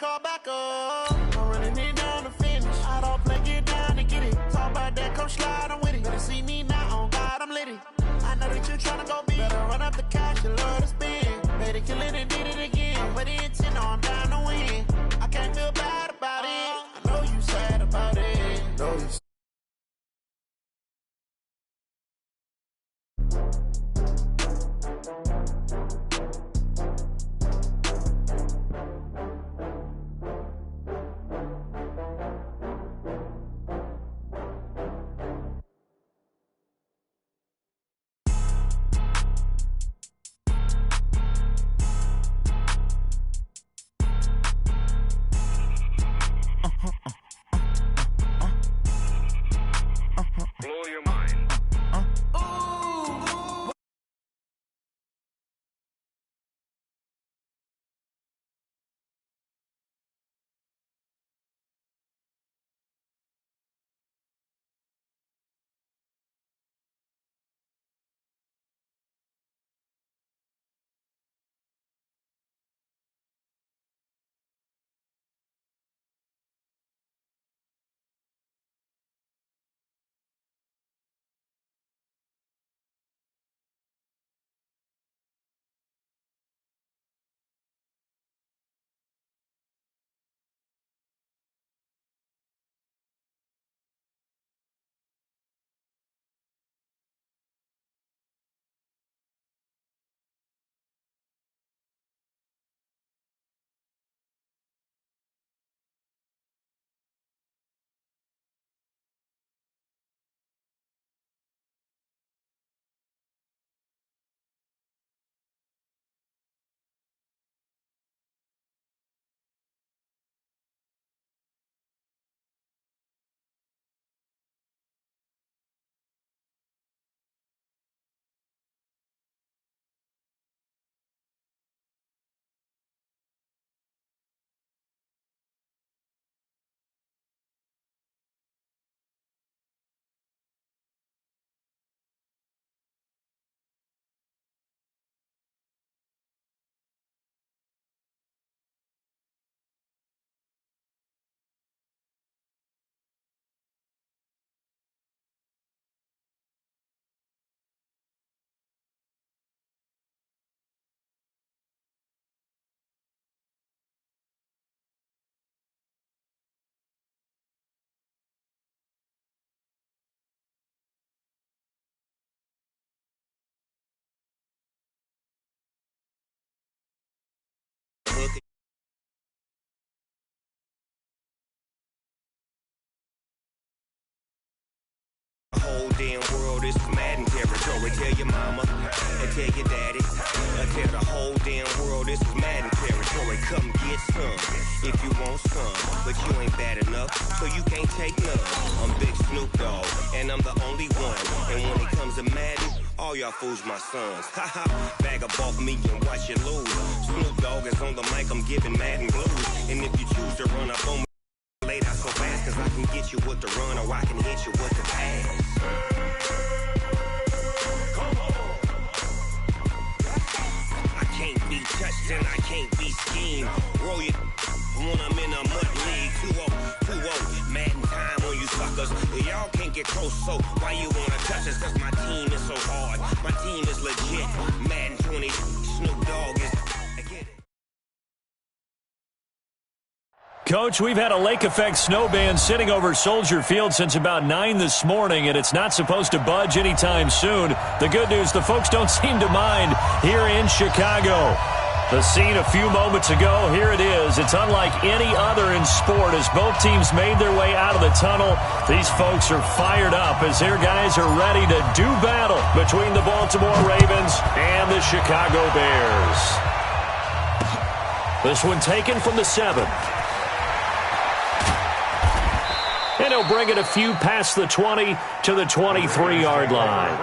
call back up. I'm running it down to finish. I don't play, get down to get it. Talk about that, come slide, I'm with it. Better see me now, on God, I'm litty. I know that you're trying to go big. Better run up the cash, you love to spend. Better kill it and did it again. But the intent, I'm down to win. I can't feel bad about it. I know you sad about it. Know you. Blow your mind. The whole damn world is Madden territory. Tell your mama and tell your daddy. Tell the whole damn world this is Madden territory. Come get some if you want some, but you ain't bad enough, so you can't take none. I'm Big Snoop Dogg, and I'm the only one. And when it comes to Madden, all y'all fools my sons. Haha, bag up off me and watch you lose. Snoop Dogg is on the mic, I'm giving Madden blues. And if you choose to run up on me, laid out so fast, cause I can get you with the run or I can hit you with the pass. Come on. I can't be touched and I can't be schemed. Roll you when I'm in a mud league. 2-0, Madden time on you suckers. Y'all can't get close, so why you wanna touch us? Cause my team is so hard. My team is legit. Madden 20, Snoop Dogg is... I get it. Coach, we've had a lake effect snow band sitting over Soldier Field since about 9 this morning, and it's not supposed to budge anytime soon. The good news, the folks don't seem to mind here in Chicago. The scene a few moments ago, here it is. It's unlike any other in sport as both teams made their way out of the tunnel. These folks are fired up as their guys are ready to do battle between the Baltimore Ravens and the Chicago Bears. This one taken from the 7. And he'll bring it a few past the 20 to the 23-yard line.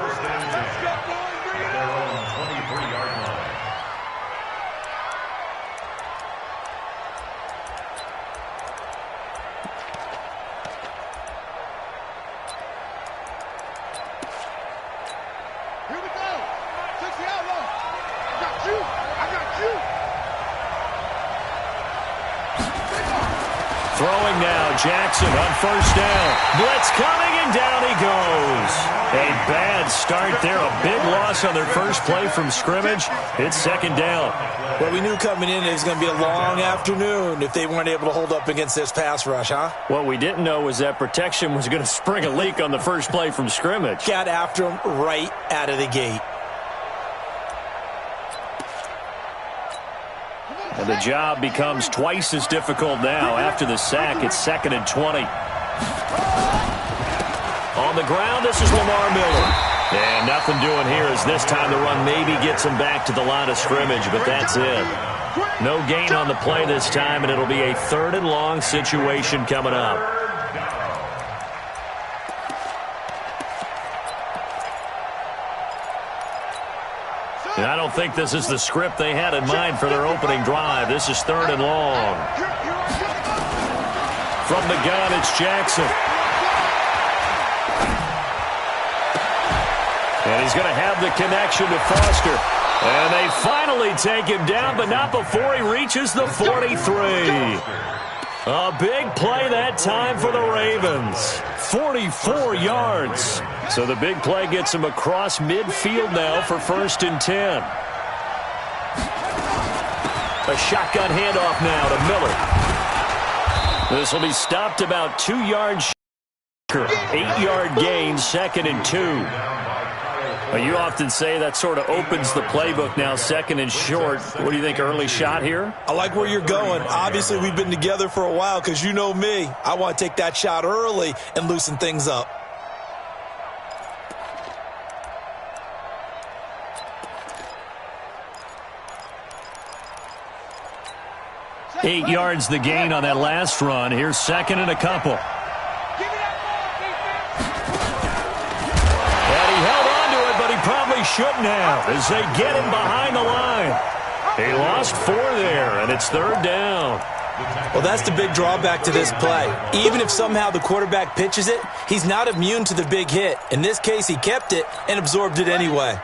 Throwing now, Jackson on first down. Blitz coming, and down he goes. A bad start there. A big loss on their first play from scrimmage. It's second down. Well, we knew coming in it was going to be a long afternoon if they weren't able to hold up against this pass rush, huh? What we didn't know was that protection was going to spring a leak on the first play from scrimmage. Got after him right out of the gate. And the job becomes twice as difficult now. After the sack, it's 2nd and 20. On the ground, this is Lamar Miller. And nothing doing here as this time the run maybe gets him back to the line of scrimmage, but that's it. No gain on the play this time, and it'll be a 3rd and long situation coming up. And I don't think this is the script they had in mind for their opening drive. This is 3rd and long. From the gun, it's Jackson. And he's going to have the connection to Foster. And they finally take him down, but not before he reaches the 43. A big play that time for the Ravens. 44 yards. So the big play gets him across midfield now for 1st and 10. A shotgun handoff now to Miller. This will be stopped about 2 yards. 8-yard gain, 2nd and 2. You often say that sort of opens the playbook now, 2nd and short. What do you think, early shot here? I like where you're going. Obviously, we've been together for a while because you know me. I want to take that shot early and loosen things up. Eight yards the gain on that last run. Here's 2nd and a couple. Probably shouldn't have as they get him behind the line. He lost 4 there, and it's 3rd down. Well, that's the big drawback to this play. Even if somehow the quarterback pitches it, he's not immune to the big hit. In this case, he kept it and absorbed it anyway.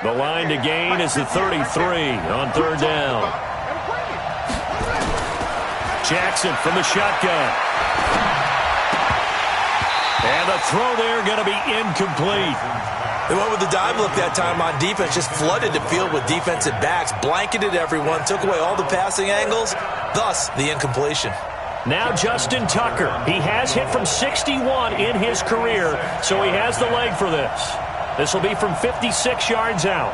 The line to gain is the 33 on 3rd down. Jackson from the shotgun. And the throw there going to be incomplete. They went with the dive look that time on defense, just flooded the field with defensive backs, blanketed everyone, took away all the passing angles, thus the incompletion. Now Justin Tucker. He has hit from 61 in his career, so he has the leg for this. This will be from 56 yards out.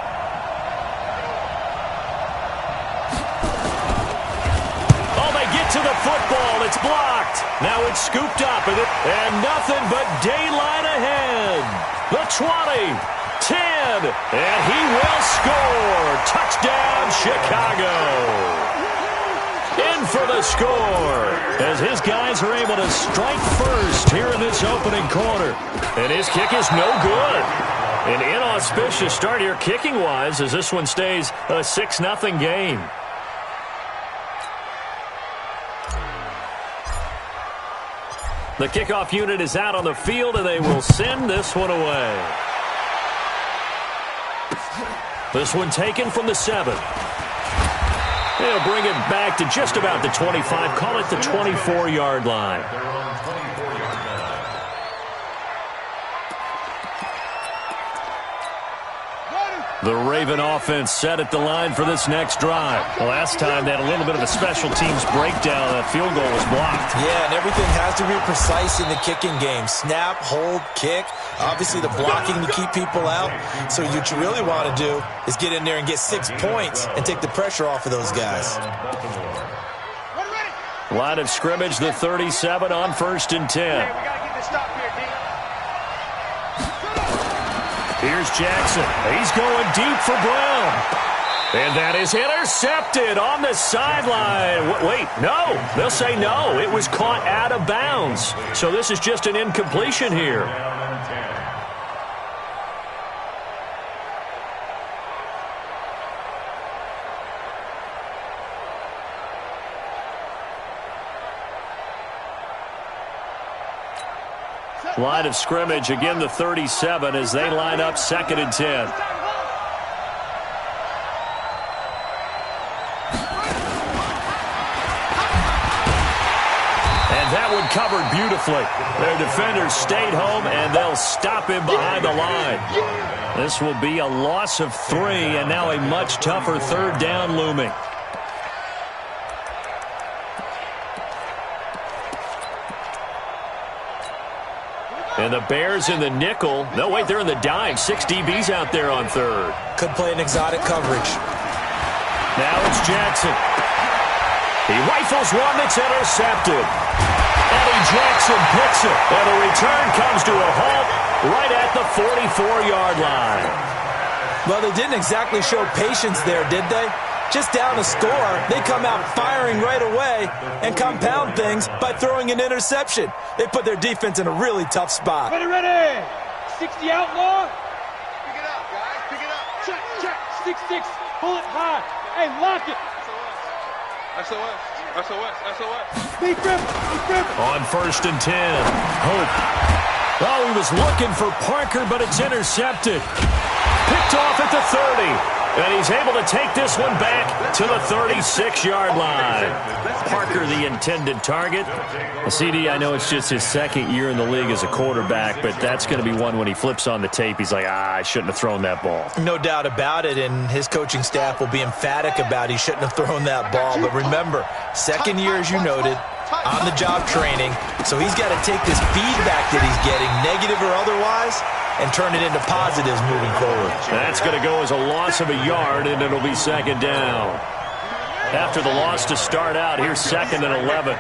Oh, they get to the football. It's blocked. Now it's scooped up, and nothing but daylight ahead. The 20, 10, and he will score. Touchdown, Chicago. In for the score as his guys are able to strike first here in this opening quarter. And his kick is no good. An inauspicious start here kicking-wise as this one stays a 6-0 game. The kickoff unit is out on the field, and they will send this one away. This one taken from the 7. They'll bring it back to just about the 25. Call it the 24-yard line. The Raven offense set at the line for this next drive. Last time they had a little bit of a special teams breakdown. That field goal was blocked. Yeah, and everything has to be precise in the kicking game. Snap, hold, kick. Obviously the blocking to keep people out. So what you really want to do is get in there and get 6 points and take the pressure off of those guys. Line of scrimmage, the 37 on 1st and 10. Hey, we got to get this stop here, D. Here's Jackson. He's going deep for Brown. And that is intercepted on the sideline. Wait, no. They'll say no. It was caught out of bounds. So this is just an incompletion here. Line of scrimmage, again the 37 as they line up 2nd and 10. And that one covered beautifully. Their defenders stayed home, and they'll stop him behind the line. This will be a loss of 3, and now a much tougher third down looming. And the Bears in the nickel. No, wait, they're in the dime. 6 DBs out there on third. Could play an exotic coverage. Now it's Jackson. He rifles one that's intercepted. Eddie Jackson picks it. And the return comes to a halt right at the 44-yard line. Well, they didn't exactly show patience there, did they? Just down a score, they come out firing right away and compound things by throwing an interception. They put their defense in a really tough spot. Ready. 60 outlaw. Pick it up, guys. Pick it up. Check. 6-6. Pull it high. Hey, lock it. SOS. Big grip. On 1st and 10. Hope. Oh, he was looking for Parker, but it's intercepted. Picked off at the 30. And he's able to take this one back to the 36-yard line. Parker, the intended target. CD, I know it's just his second year in the league as a quarterback, but that's going to be one when he flips on the tape. He's like, I shouldn't have thrown that ball. No doubt about it, and his coaching staff will be emphatic about he shouldn't have thrown that ball. But remember, second year, as you noted, on-the-job training, so he's got to take this feedback that he's getting, negative or otherwise, and turn it into positives moving forward. That's going to go as a loss of a yard, and it'll be 2nd down. After the loss to start out, here's 2nd and 11.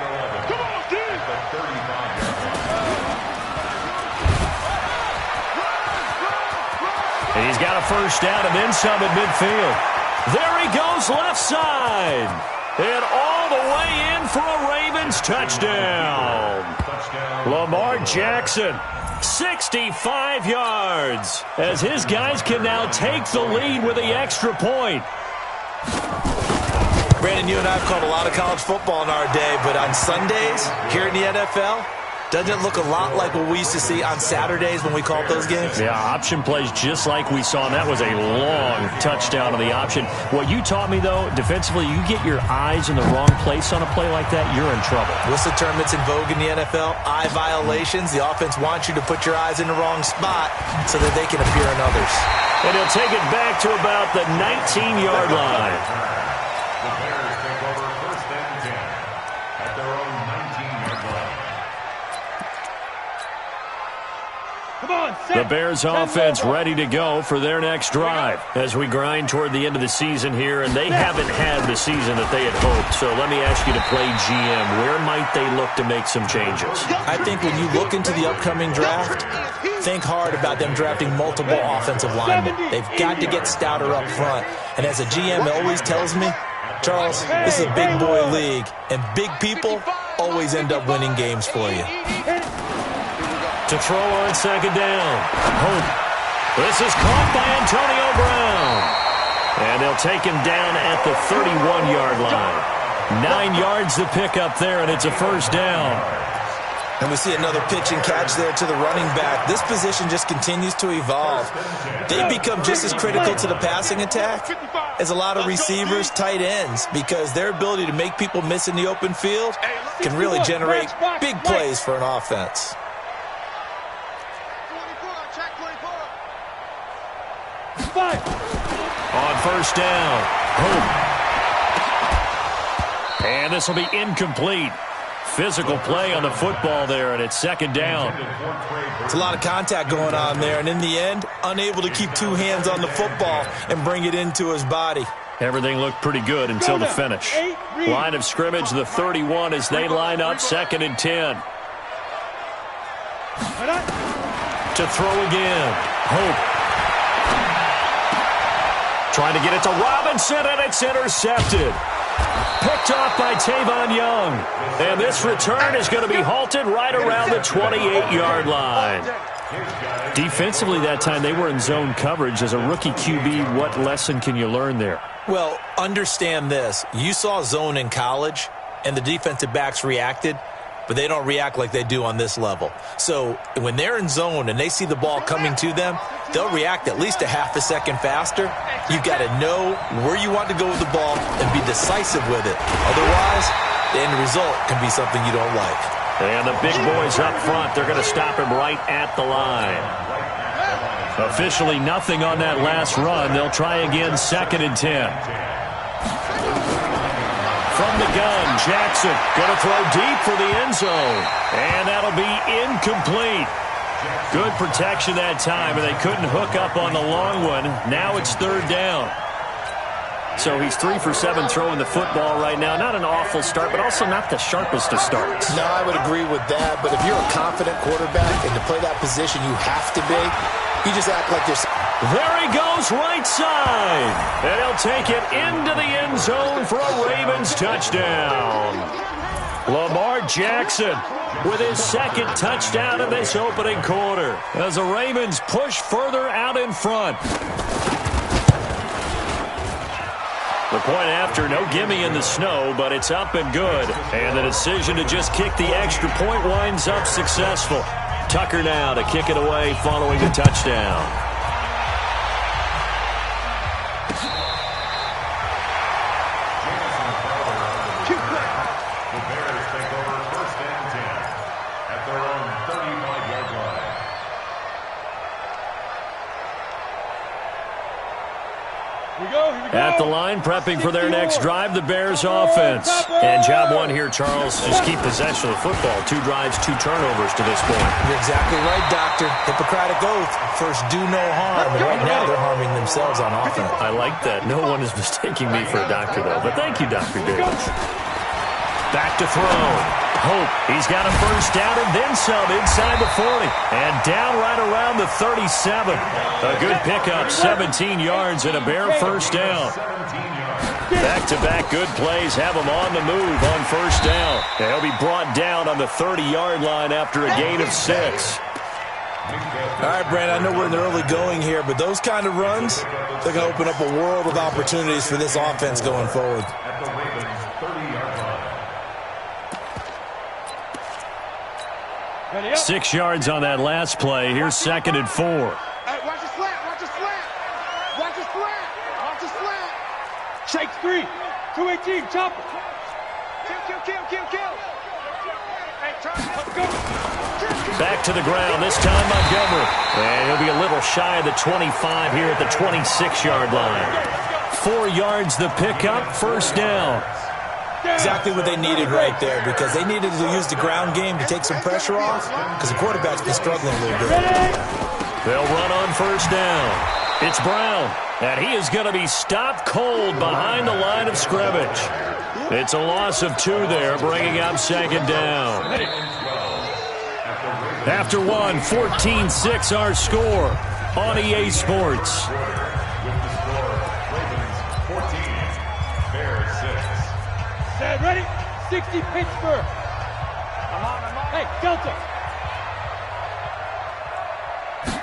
And he's got a first down and then some at midfield. There he goes left side. And all the way in for a Ravens touchdown. Lamar Jackson. 65 yards as his guys can now take the lead with the extra point. Brandon, you and I have called a lot of college football in our day, but on Sundays here in the NFL, doesn't it look a lot like what we used to see on Saturdays when we called those games? Yeah, option plays just like we saw, and that was a long touchdown on the option. What you taught me, though, defensively, you get your eyes in the wrong place on a play like that, you're in trouble. What's the term that's in vogue in the NFL? Eye violations. The offense wants you to put your eyes in the wrong spot so that they can appear in others. And he'll take it back to about the 19-yard line. The Bears take over 1st and 10 at their own 19-yard line. The Bears offense ready to go for their next drive as we grind toward the end of the season here, and they haven't had the season that they had hoped. So let me ask you to play GM. Where might they look to make some changes? I think when you look into the upcoming draft, think hard about them drafting multiple offensive linemen. They've got to get stouter up front. And as a GM always tells me, Charles, this is a big boy league, and big people always end up winning games for you. To throw on 2nd down. Hope. This is caught by Antonio Brown. And they'll take him down at the 31-yard line. 9 yards to pick up there, and it's a first down. And we see another pitch and catch there to the running back. This position just continues to evolve. They become just as critical to the passing attack as a lot of receivers, tight ends, because their ability to make people miss in the open field can really generate big plays for an offense. On first down, Hope. And this will be incomplete. Physical play on the football there, and it's 2nd down. It's a lot of contact going on there, and in the end, unable to keep 2 hands on the football and bring it into his body. Everything looked pretty good until the finish. Line of scrimmage, the 31, as they line up 2nd and 10. To throw again, Hope. Trying to get it to Robinson, and it's intercepted. Picked off by Tavon Young. And this return is going to be halted right around the 28-yard line. Defensively that time, they were in zone coverage. As a rookie QB, what lesson can you learn there? Well, understand this. You saw zone in college, and the defensive backs reacted, but they don't react like they do on this level. So when they're in zone and they see the ball coming to them, they'll react at least a half a second faster. You've got to know where you want to go with the ball and be decisive with it. Otherwise, the end result can be something you don't like. And the big boys up front, they're going to stop him right at the line. Officially nothing on that last run. They'll try again, 2nd and 10. From the gun, Jackson going to throw deep for the end zone. And that'll be incomplete. Good protection that time, and they couldn't hook up on the long one. Now it's 3rd down. So he's 3 for 7 throwing the football right now. Not an awful start, but also not the sharpest of starts. No, I would agree with that. But if you're a confident quarterback and to play that position you have to be, you just act like you're... There he goes, right side. And he'll take it into the end zone for a Ravens touchdown. Lamar Jackson with his 2nd touchdown in this opening quarter as the Ravens push further out in front. The point after, no gimme in the snow, but it's up and good. And the decision to just kick the extra point winds up successful. Tucker now to kick it away following the touchdown. At the line, prepping for their next drive, the Bears offense. And job one here, Charles, just keep possession of the football. 2 drives, 2 turnovers to this point. You're exactly right, Doctor. Hippocratic oath. First, do no harm. And right now, they're harming themselves on offense. I like that. No one is mistaking me for a doctor, though. But thank you, Dr. Davis. Back to throw. Hope. He's got a first down and then some inside the 40. And down right around the 37. A good pickup, 17 yards and a Bear first down. Back-to-back good plays have him on the move on first down. And he'll be brought down on the 30-yard line after a gain of 6. All right, Brandon, I know we're in the early going here, but those kind of runs, they're going to open up a world of opportunities for this offense going forward. 6 yards on that last play. Here's 2nd and 4. Hey, watch the slant, watch the slant. Watch the slant, watch the slant. Shakes 3, 218, chopper. Kill. Hey, let's go. Back to the ground, this time Montgomery. And he'll be a little shy of the 25 here at the 26-yard line. 4 yards the pickup, first down. Exactly what they needed right there, because they needed to use the ground game to take some pressure off, because the quarterback's been struggling a little bit. They'll run on first down. It's Brown, and he is going to be stopped cold behind the line of scrimmage. It's a loss of 2 there, bringing up 2nd down. After 1, 14-6 our score on EA Sports. Ready? 60 Pittsburgh. I'm on. Hey, Delta.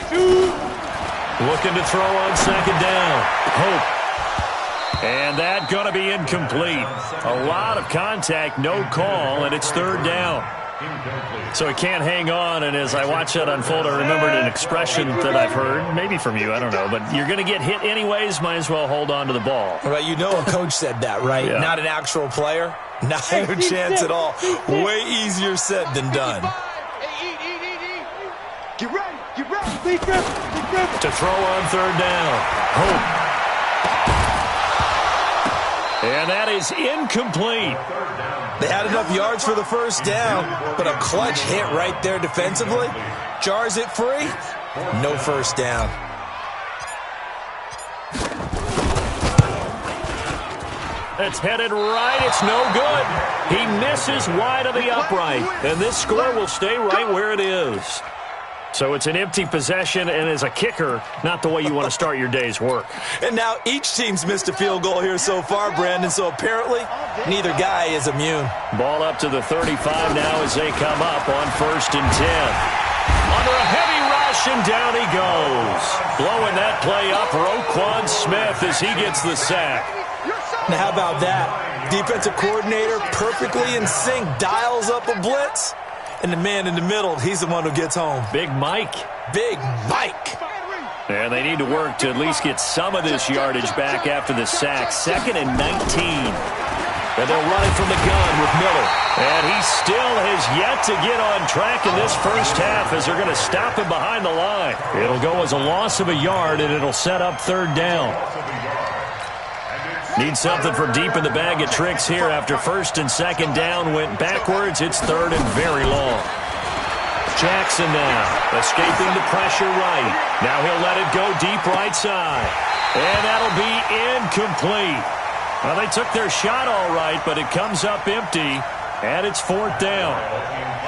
2. Looking to throw on 2nd down. Hope. And that going to be incomplete. A lot of contact, no call, and it's 3rd down. So he can't hang on, and as I watch that unfold, I remembered an expression that I've heard, maybe from you, I don't know, but you're going to get hit anyways, might as well hold on to the ball. Right, you know a coach said that, right? Yeah. Not an actual player. Not a chance at all. Way easier said than done. Get ready. Lead grip. To throw on 3rd down. Hope. And that is incomplete. They had enough yards for the first down, but a clutch hit right there defensively. Jars it free. No first down. It's headed right. It's no good. He misses wide of the upright. And this score will stay right where it is. So it's an empty possession, and as a kicker, not the way you want to start your day's work. And now each team's missed a field goal here so far, Brandon, so apparently neither guy is immune. Ball up to the 35 now as they come up on 1st and 10. Under a heavy rush, and down he goes. Blowing that play up, Roquan Smith as he gets the sack. Now how about that? Defensive coordinator perfectly in sync, dials up a blitz. And the man in the middle, he's the one who gets home. Big Mike. Big Mike. And they need to work to at least get some of this yardage back after the sack. 2nd and 19. And they'll run it from the gun with Miller. And he still has yet to get on track in this first half as they're going to stop him behind the line. It'll go as a loss of a yard, and it'll set up third down. Need something from deep in the bag of tricks here after first and second down went backwards. It's third and very long. Jackson now, escaping the pressure right. Now he'll let it go deep right side. And that'll be incomplete. Well, they took their shot all right, but it comes up empty, and it's fourth down.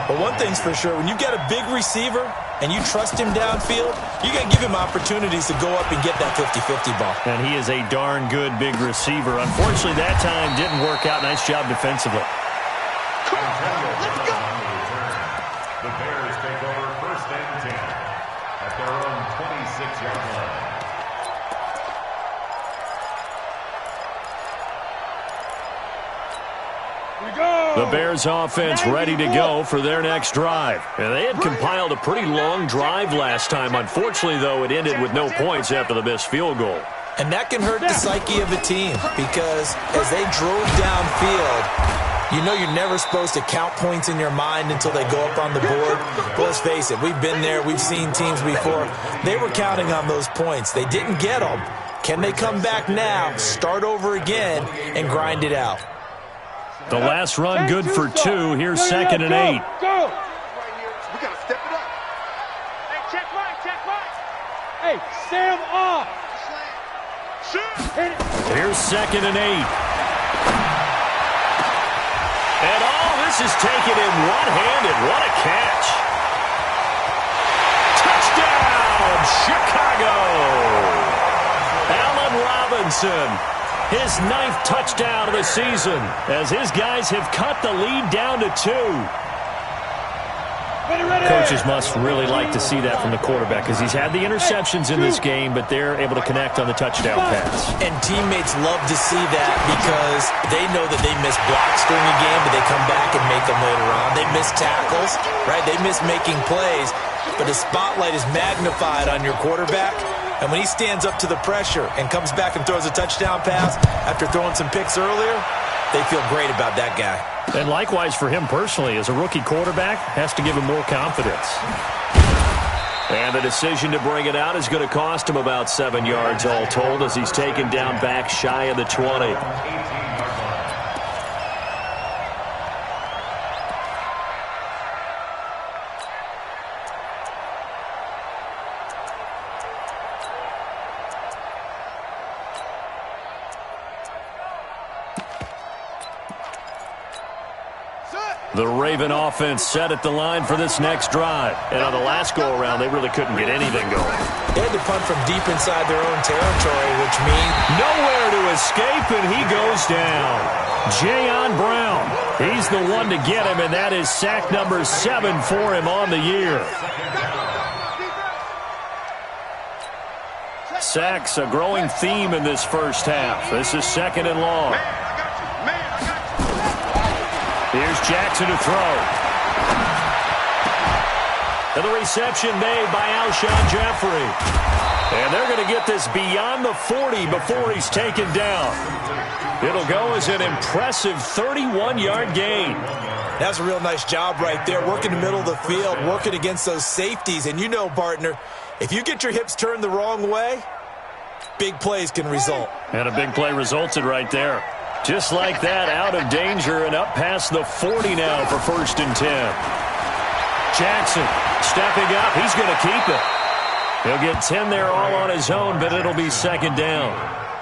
Well, one thing's for sure. When you get a big receiver and you trust him downfield, you got to give him opportunities to go up and get that 50-50 ball. And he is a darn good big receiver. Unfortunately, that time didn't work out. Nice job defensively. The Bears take over first and 10 at their own 26-yard line. The Bears offense ready to go for their next drive. And they had compiled a pretty long drive last time. Unfortunately, though, it ended with no points after the missed field goal. And that can hurt the psyche of a team because as they drove downfield, you know you're never supposed to count points in your mind until they go up on the board. But let's face it, we've been there. We've seen teams before. They were counting on those points. They didn't get them. Can they come back now, start over again, and grind it out? The last run good for 2. Here's second and 8. Go! We got to step it up. Hey, check right. Hey, Sam off. Hit it. Here's second and 8. And this is taken in one-handed. What a catch. Touchdown, Chicago. Allen Robinson. His 9th touchdown of the season as his guys have cut the lead down to 2. Coaches must really like to see that from the quarterback because he's had the interceptions in this game, but they're able to connect on the touchdown pass. And teammates love to see that because they know that they miss blocks during a game, but they come back and make them later on. They miss tackles, right? They miss making plays, but the spotlight is magnified on your quarterback. And when he stands up to the pressure and comes back and throws a touchdown pass after throwing some picks earlier, they feel great about that guy. And likewise for him personally, as a rookie quarterback, has to give him more confidence. And the decision to bring it out is going to cost him about 7 yards all told as he's taken down back shy of the 20. The Raven offense set at the line for this next drive. And on the last go-around, they really couldn't get anything going. They had to punt from deep inside their own territory, which means nowhere to escape, and he goes down. Jayon Brown, he's the one to get him, and that is sack number 7 for him on the year. Sacks, a growing theme in this first half. This is second and long. Here's Jackson to throw. And the reception made by Alshon Jeffrey. And they're going to get this beyond the 40 before he's taken down. It'll go as an impressive 31-yard gain. That's a real nice job right there, working the middle of the field, working against those safeties. And you know, partner, if you get your hips turned the wrong way, big plays can result. And a big play resulted right there. Just like that, out of danger and up past the 40 now for first and 10. Jackson stepping up. He's going to keep it. He'll get 10 there all on his own, but it'll be second down.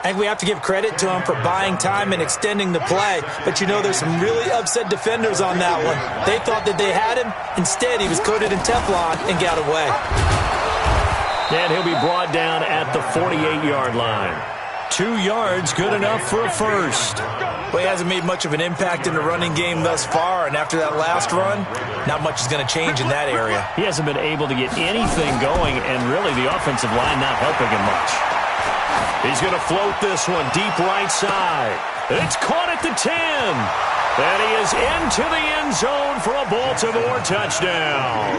I think we have to give credit to him for buying time and extending the play. But, you know, there's some really upset defenders on that one. They thought that they had him. Instead, he was coated in Teflon and got away. And he'll be brought down at the 48-yard line. 2 yards, good enough for a first. Well, he hasn't made much of an impact in the running game thus far, and after that last run, not much is going to change in that area. He hasn't been able to get anything going, and really the offensive line not helping him much. He's going to float this one deep right side. It's caught at the 10. And he is into the end zone for a Baltimore touchdown.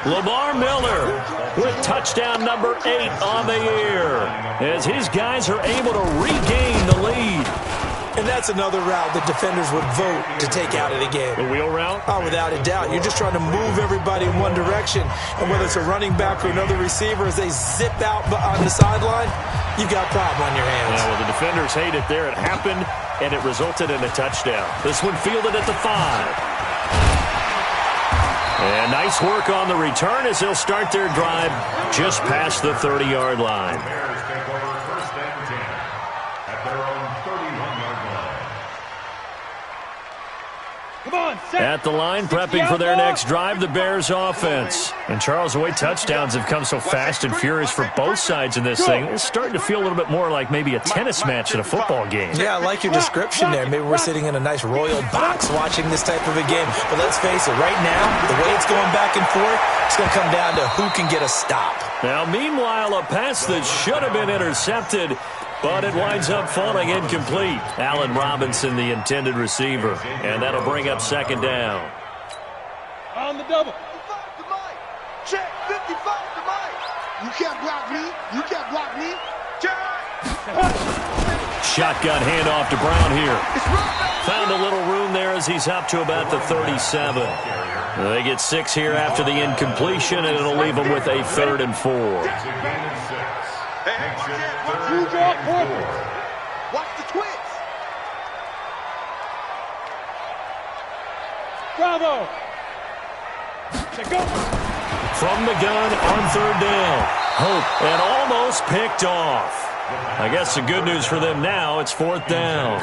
Lamar Miller with touchdown number 8 on the year as his guys are able to regain the lead. And that's another route the defenders would vote to take out of the game. The wheel route? Oh, without a doubt. You're just trying to move everybody in one direction. And whether it's a running back or another receiver, as they zip out on the sideline, you've got a problem on your hands. Yeah, well, the defenders hate it there. It happened, and it resulted in a touchdown. This one fielded at the 5. And nice work on the return as they'll start their drive just past the 30-yard line. The Bears take over first and 10 at their own 31-yard line. Come on, set. At the line, prepping for their next drive, the Bears offense. And Charles, the way touchdowns have come so fast and furious for both sides in this thing, it's starting to feel a little bit more like maybe a tennis match at a football game. Yeah, I like your description there. Maybe we're sitting in a nice royal box watching this type of a game. But let's face it, right now, the way it's going back and forth, it's going to come down to who can get a stop. Now, meanwhile, a pass that should have been intercepted, but it winds up falling incomplete. Allen Robinson, the intended receiver, and that'll bring up second down. On the double. 55 to Mike. Check. 55 to Mike. You can't block me. You can't block me. Check. Shotgun handoff to Brown here. It's right. Found a little room there as he's up to about the 37. They get 6 here after the incompletion, and it'll leave them with a 3rd and 4. It's a gain of 6. Makes it You 3rd draw and perfect. 4. Watch the twins. Bravo. Check go. From the gun on 3rd down. Hope, and almost picked off. I guess the good news for them now, it's 4th down.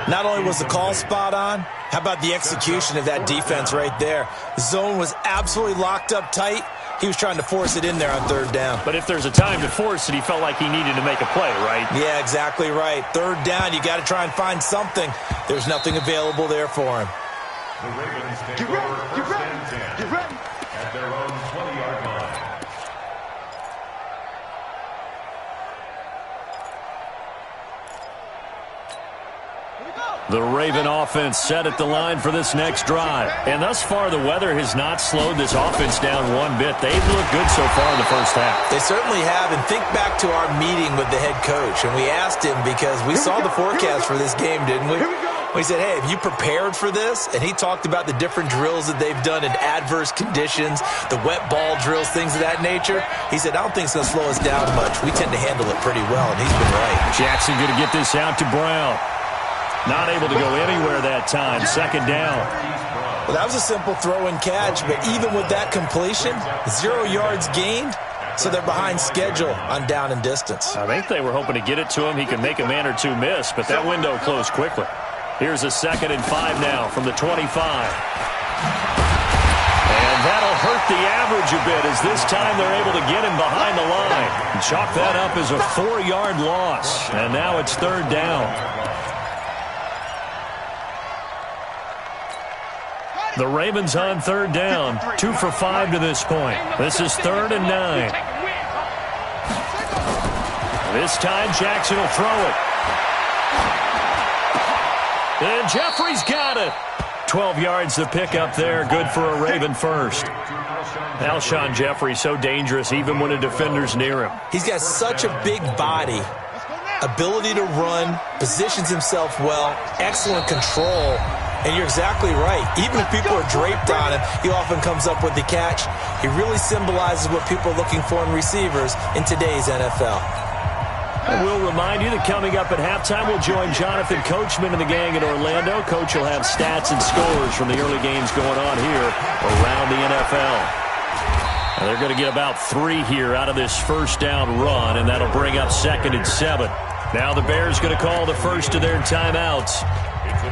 Not only was the call spot on, how about the execution of that defense right there? The zone was absolutely locked up tight. He was trying to force it in there on 3rd down. But if there's a time to force it, he felt like he needed to make a play, right? Yeah, exactly right. 3rd down, you got to try and find something. There's nothing available there for him. The Ravens take Get over ready. Get first ready. and 10 Get ready. at their own 20-yard line. The Raven offense set at the line for this next drive. And thus far, the weather has not slowed this offense down one bit. They've looked good so far in the first half. They certainly have. And think back to our meeting with the head coach. And we asked him because we saw the forecast for this game, didn't we? We said, hey, have you prepared for this? And he talked about the different drills that they've done in adverse conditions, the wet ball drills, things of that nature. He said, I don't think it's going to slow us down much. We tend to handle it pretty well, and he's been right. Jackson going to get this out to Brown. Not able to go anywhere that time. 2nd down. Well, that was a simple throw and catch, but even with that completion, 0 yards gained, so they're behind schedule on down and distance. I think they were hoping to get it to him. He could make a man or two miss, but that window closed quickly. Here's a 2nd and 5 now from the 25. And that'll hurt the average a bit as this time they're able to get him behind the line. And chalk that up as a 4-yard loss. And now it's 3rd down. The Ravens on 3rd down. 2 for 5 to this point. This is 3rd and 9. This time Jackson will throw it. And Jeffrey's got it. 12 yards to pick up there. Good for a Raven first. Alshon Jeffrey so dangerous even when a defender's near him. He's got such a big body, ability to run, positions himself well, excellent control. And you're exactly right. Even if people are draped on him, he often comes up with the catch. He really symbolizes what people are looking for in receivers in today's NFL. And we'll remind you that coming up at halftime, we'll join Jonathan Coachman and the gang in Orlando. Coach will have stats and scores from the early games going on here around the NFL. And they're going to get about 3 here out of this first down run, and that'll bring up 2nd and 7. Now the Bears going to call the first of their timeouts.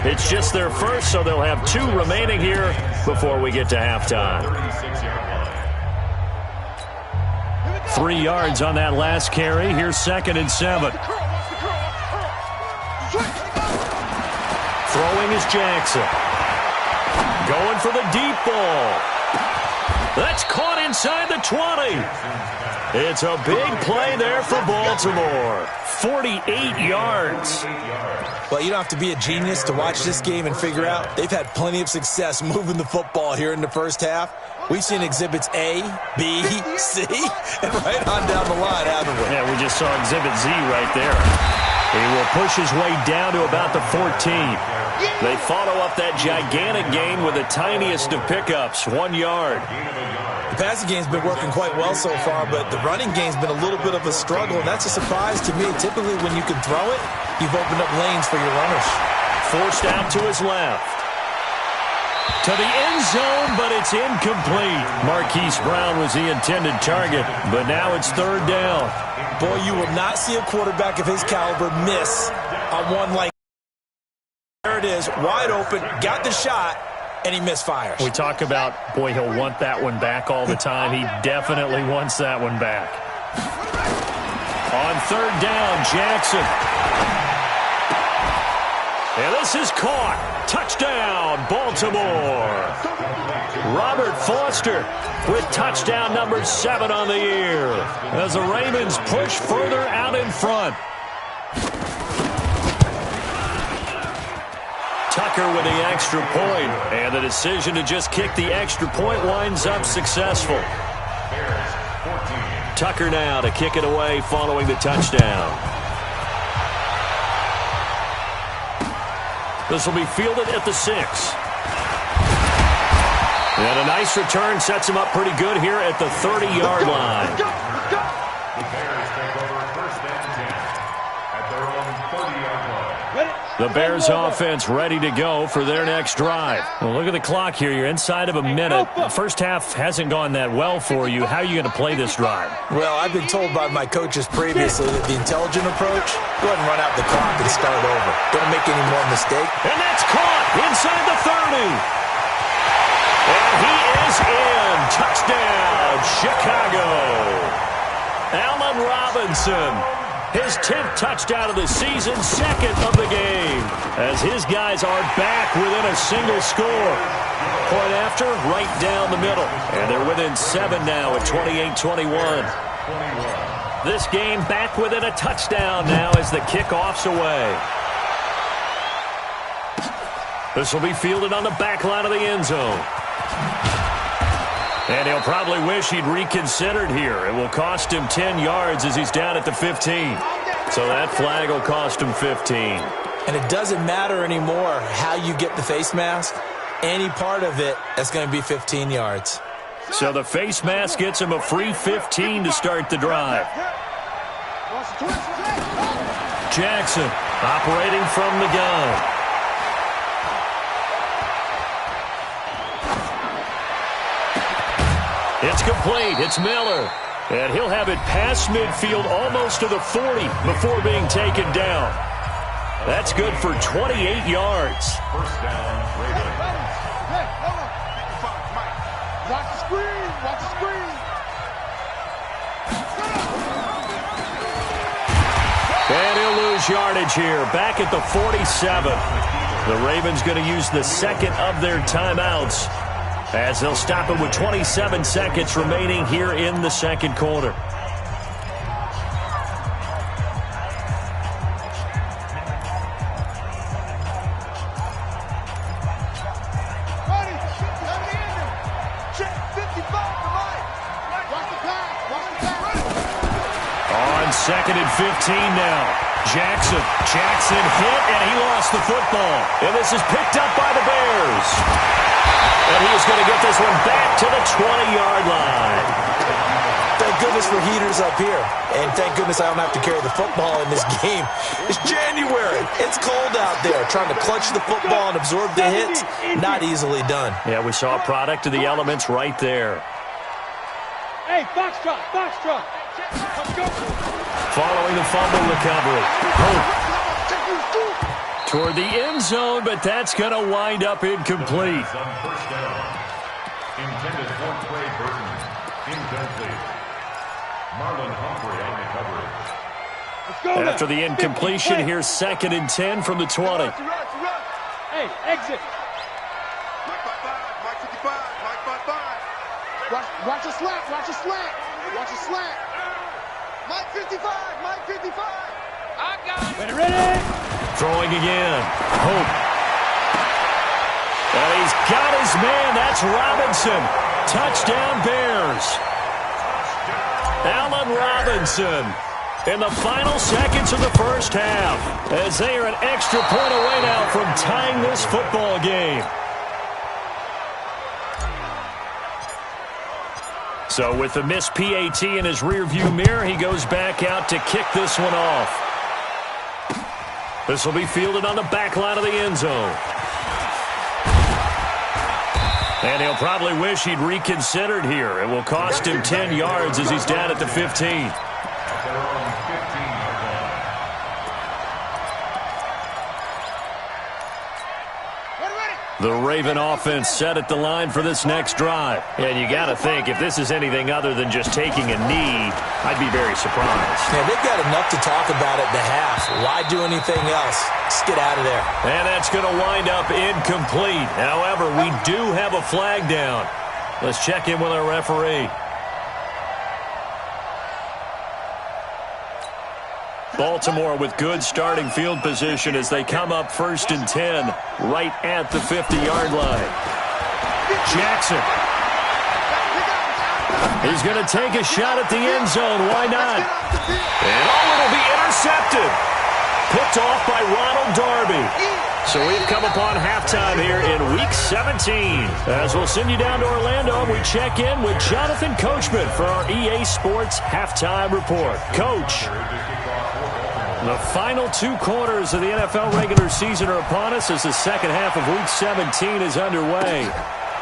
It's just their first, so they'll have 2 remaining here before we get to halftime. 3 yards on that last carry. Here's 2nd and 7. Throwing is Jackson. Going for the deep ball. That's caught inside the 20. It's a big play there for Baltimore. 48 yards. Well, you don't have to be a genius to watch this game and figure out they've had plenty of success moving the football here in the first half. We've seen exhibits A, B, C, and right on down the line, haven't we? Yeah, we just saw exhibit Z right there. He will push his way down to about the 14. They follow up that gigantic gain with the tiniest of pickups, 1 yard. The passing game's been working quite well so far, but the running game's been a little bit of a struggle, and that's a surprise to me. Typically, when you can throw it, you've opened up lanes for your runners. Forced out to his left. To the end zone, but it's incomplete. Marquise Brown was the intended target, but now it's 3rd down. Boy, you will not see a quarterback of his caliber miss on one like there it is, wide open, got the shot, and he misfires. We talk about, boy, he'll want that one back all the time. He definitely wants that one back. On 3rd down, Jackson. And this is caught. Touchdown, Baltimore. Robert Foster with touchdown number 7 on the year as the Ravens push further out in front. Tucker with the extra point, and the decision to just kick the extra point winds up successful. Tucker now to kick it away following the touchdown. This will be fielded at the 6. And a nice return sets him up pretty good here at the 30-yard line. The Bears take over 1st and 10 at their own 30-yard line. The Bears offense ready to go for their next drive. Well, look at the clock here. You're inside of a minute. The first half hasn't gone that well for you. How are you going to play this drive? Well, I've been told by my coaches previously that the intelligent approach, go ahead and run out the clock and start over. Don't make any more mistakes. And that's caught inside the 30. And he is in. Touchdown, Chicago. Allen Robinson. His 10th touchdown of the season, 2nd of the game, as his guys are back within a single score. Point after, right down the middle. And they're within 7 now at 28-21. This game back within a touchdown now as the kickoff's away. This will be fielded on the back line of the end zone. And he'll probably wish he'd reconsidered here. It will cost him 10 yards as he's down at the 15. So that flag will cost him 15. And it doesn't matter anymore how you get the face mask. Any part of it, that's going to be 15 yards. So the face mask gets him a free 15 to start the drive. Jackson operating from the gun. It's complete. It's Miller. And he'll have it past midfield almost to the 40 before being taken down. That's good for 28 yards. 1st down, Ravens. Watch the screen. Watch the screen. And he'll lose yardage here. Back at the 47. The Ravens going to use the 2nd of their timeouts, as they'll stop it with 27 seconds remaining here in the 2nd quarter. Check 55 to Mike. Watch the pass. Watch the pass. On 2nd and 15 now. Jackson hit, and he lost the football. And this is picked up by the Bears. And he is going to get this one back to the 20-yard line. Thank goodness for heaters up here. And thank goodness I don't have to carry the football in this game. It's January. It's cold out there. Trying to clutch the football and absorb the hits, not easily done. Yeah, we saw a product of the elements right there. Hey, Foxtrot. Let's go. Following the fumble recovery. Hope toward the end zone, but that's going to wind up incomplete. On 1st down. Intended for Trey Burton. Incomplete. Marlon Humphrey on the coverage. Let's go. After the incompletion, here's 2nd and 10 from the 20. Hey, exit. Mike 55. Mike 55. Watch the slant. Watch the slant. Watch the slant. Mike 55. Mike 55. I got it. Ready. Throwing again. Hope. And he's got his man. That's Robinson. Touchdown, Bears. Allen Robinson. in the final seconds of the first half, as they are an extra point away now from tying this football game. So with the missed PAT in his rearview mirror, he goes back out to kick this one off. This will be fielded on the back line of the end zone. And he'll probably wish he'd reconsidered here. It will cost him 10 yards as he's down at the 15. The Raven offense set at the line for this next drive. And you got to think, if this is anything other than just taking a knee, I'd be very surprised. Yeah, they've got enough to talk about at the half. Why do anything else? Just get out of there. And that's going to wind up incomplete. However, we do have a flag down. Let's check in with our referee. Baltimore with good starting field position as they come up 1st and 10 right at the 50-yard line. Jackson. He's going to take a shot at the end zone. Why not? And it'll be intercepted. Picked off by Ronald Darby. So we've come upon halftime here in Week 17. As we'll send you down to Orlando, we check in with Jonathan Coachman for our EA Sports Halftime Report. Coach. The final 2 quarters of the NFL regular season are upon us as the second half of Week 17 is underway.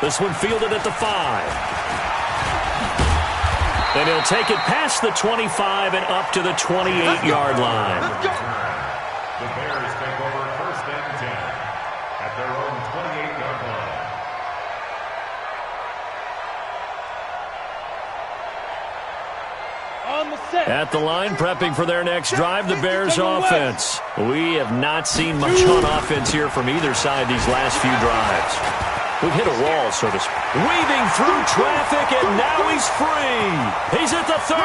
This one fielded at the 5. And he'll take it past the 25 and up to the 28-yard line. The Bears take over 1st and 10 at their own 28-yard line. At the line, prepping for their next drive, the Bears offense. We have not seen much on offense here from either side these last few drives. We've hit a wall, so to speak. Weaving through traffic, and now he's free. He's at the 30.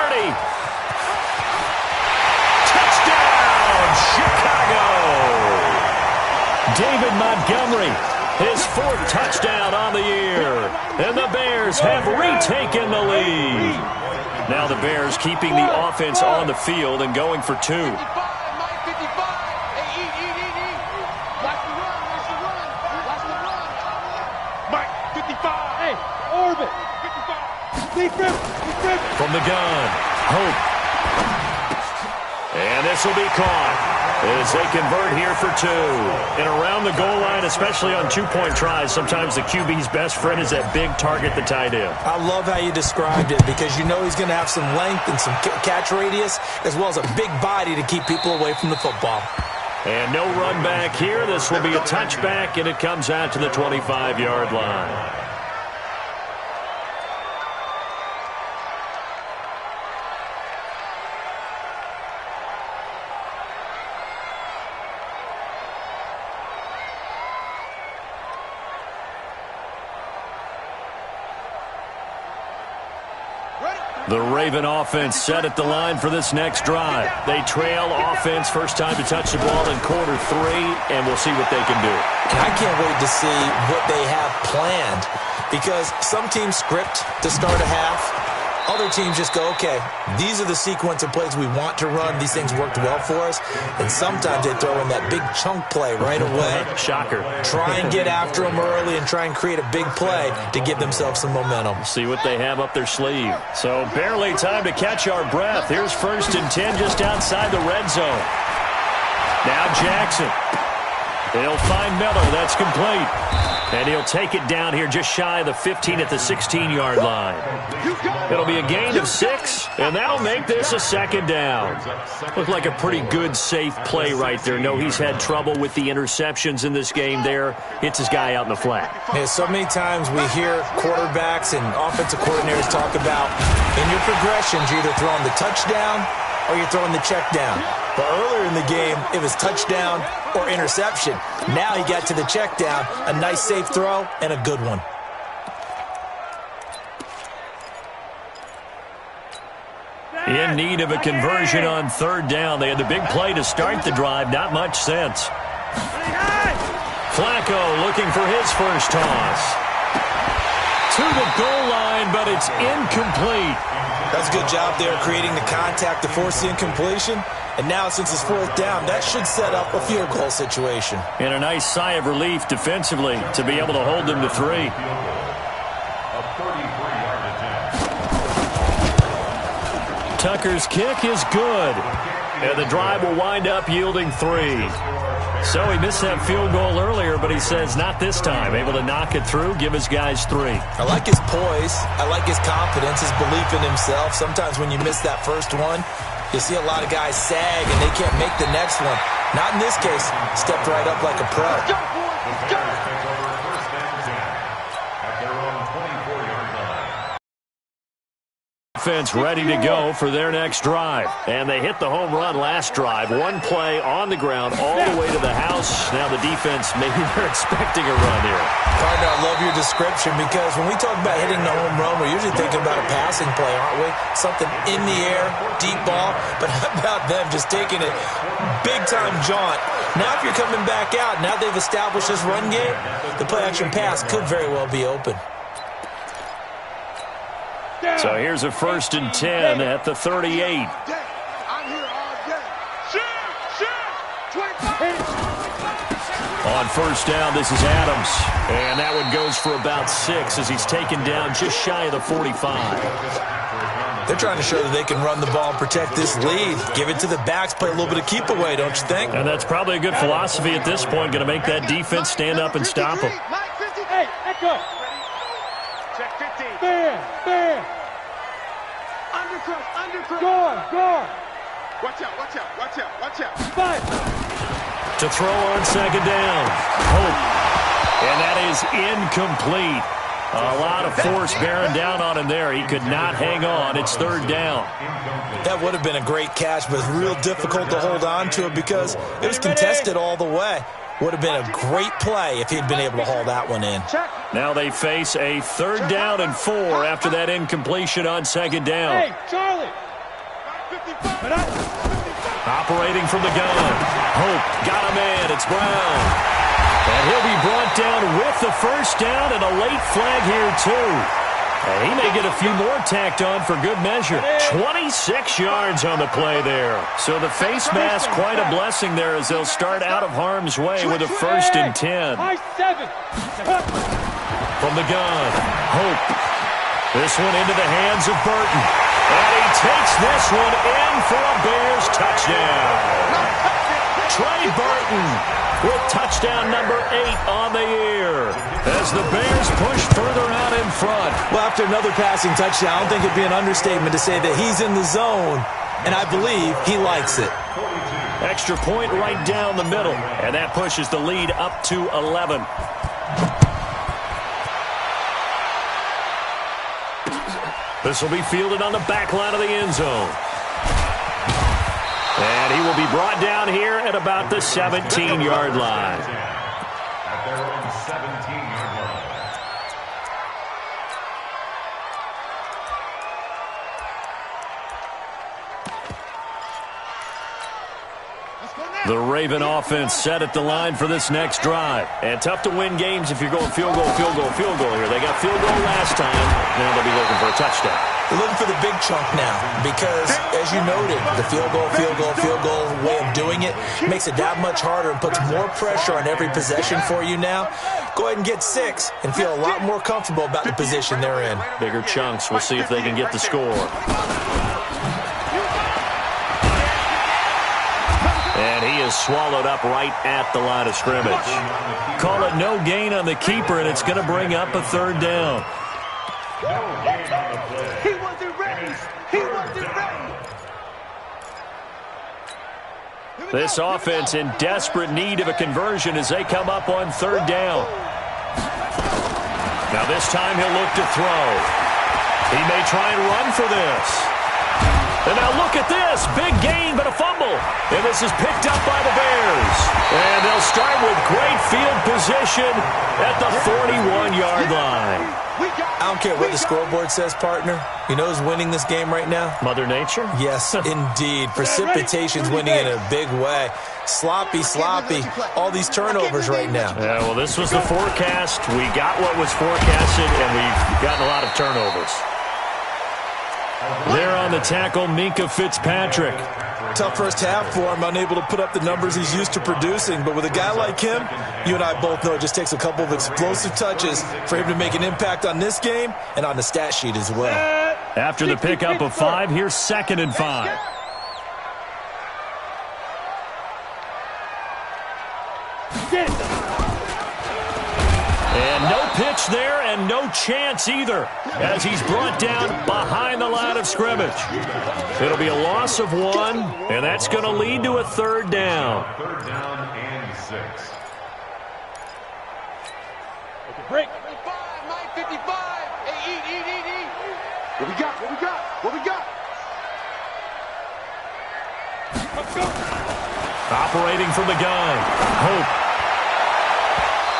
Touchdown, Chicago! David Montgomery, his 4th touchdown on the year. And the Bears have retaken the lead. Now the Bears keeping the offense on the field and going for 2. From the gun, Hope. And this will be caught as they convert here for 2. And around the goal line, especially on 2-point tries, sometimes the QB's best friend is that big target, the tight end. I love how you described it because you know he's going to have some length and some catch radius as well as a big body to keep people away from the football. And no run back here. This will be a touchback, and it comes out to the 25-yard line. The Raven offense set at the line for this next drive. They trail offense, first time to touch the ball in quarter 3, and we'll see what they can do. I can't wait to see what they have planned because some teams script to start a half. Other teams just go, okay, these are the sequence of plays we want to run. These things worked well for us. And sometimes they throw in that big chunk play right away. Shocker. Try and get after them early and try and create a big play to give themselves some momentum. See what they have up their sleeve. So barely time to catch our breath. Here's 1st and 10 just outside the red zone. Now Jackson. He'll find Miller. That's complete. And he'll take it down here just shy of the 15 at the 16-yard line. It'll be a gain of 6, and that'll make this a 2nd down. Looked like a pretty good, safe play right there. No, he's had trouble with the interceptions in this game there. Hits his guy out in the flat. Yeah, so many times we hear quarterbacks and offensive coordinators talk about in your progressions, you're either throwing the touchdown or you're throwing the check down. But earlier in the game, it was touchdown or interception. Now he got to the check down, a nice safe throw, and a good one. In need of a conversion on 3rd down. They had the big play to start the drive. Not much sense. Flacco looking for his first toss. To the goal line, but it's incomplete. That's a good job there creating the contact to force the incompletion. And now, since it's fourth down, that should set up a field goal situation. And a nice sigh of relief defensively to be able to hold them to 3. Tucker's kick is good. And the drive will wind up yielding 3. So he missed that field goal earlier, but he says not this time. Able to knock it through, give his guys 3. I like his poise. I like his confidence, his belief in himself. Sometimes when you miss that first one, you see a lot of guys sag and they can't make the next one. Not in this case. Stepped right up like a pro. Let's go, boys. Let's go. First and 10 at their own 24-yard line. Offense ready to go for their next drive. And they hit the home run last drive. One play on the ground all the way to the house. Now the defense, maybe they're expecting a run here. Partner, I love your description because when we talk about hitting the home run, we're usually thinking about a passing play, aren't we? Something in the air, deep ball. But how about them just taking it big-time jaunt? Now if you're coming back out, now they've established this run game, the play-action pass could very well be open. So here's a 1st and 10 at the 38. I'm here all day. On first down, this is Adams. And that one goes for about 6 as he's taken down just shy of the 45. They're trying to show that they can run the ball and protect this lead. Give it to the backs, play a little bit of keep away, don't you think? And that's probably a good philosophy at this point. Going to make that defense stand up and stop them. Hey, echo. Check 15. Bam. Undercut. Guard. Watch out. 5. To throw on second down. Hope. And that is incomplete. A lot of force bearing down on him there. He could not hang on. It's 3rd down. That would have been a great catch, but it's real difficult to hold on to it because it was contested all the way. Would have been a great play if he'd been able to haul that one in. Now they face a 3rd down and 4 after that incompletion on second down. Hey, Charlie. Operating from the gun. Hope got a man. It's Brown. And he'll be brought down with the 1st down and a late flag here too. And he may get a few more tacked on for good measure. 26 yards on the play there. So the face mask, quite a blessing there as they'll start out of harm's way with a 1st and 10. High 7. From the gun, Hope. This one into the hands of Burton. And he takes this one in for a Bears touchdown. Trey Burton with touchdown number 8 on the year as the Bears push further out in front. Well, after another passing touchdown, I don't think it'd be an understatement to say that he's in the zone, and I believe he likes it. Extra point right down the middle, and that pushes the lead up to 11. This will be fielded on the back line of the end zone. And he will be brought down here at about the 17-yard line. At their own 17-yard line. The Raven offense set at the line for this next drive. And tough to win games if you're going field goal here. They got field goal last time. Now they'll be looking for a touchdown. They're looking for the big chunk now because, as you noted, the field goal way of doing it makes it that much harder and puts more pressure on every possession for you now. Go ahead and get 6 and feel a lot more comfortable about the position they're in. Bigger chunks. We'll see if they can get the score. And he is swallowed up right at the line of scrimmage. Call it no gain on the keeper, and it's going to bring up a 3rd down. He wasn't ready. This offense in desperate need of a conversion as they come up on 3rd down. Now this time he'll look to throw. He may try and run for this. And now look at this. Big gain, but a fumble. And this is picked up by the Bears. And they'll start with great field position at the 41-yard line. I don't care what the scoreboard says, partner. You know who's winning this game right now? Mother Nature? Yes, indeed. Precipitation's winning in a big way. Sloppy. All these turnovers right now. Yeah, well, this was the forecast. We got what was forecasted, and we've gotten a lot of turnovers. There on the tackle, Minkah Fitzpatrick. Tough first half for him, unable to put up the numbers he's used to producing. But with a guy like him, you and I both know it just takes a couple of explosive touches for him to make an impact on this game and on the stat sheet as well. After the pickup of 5, here's 2nd and 5. And no pitch there and no chance either as he's brought down behind the line of scrimmage. It'll be a loss of 1, and that's going to lead to a 3rd down. 3rd down and 6. Break. 55, Mike 55. Hey, eat. What we got? Let's go. Operating from the gun. Hope.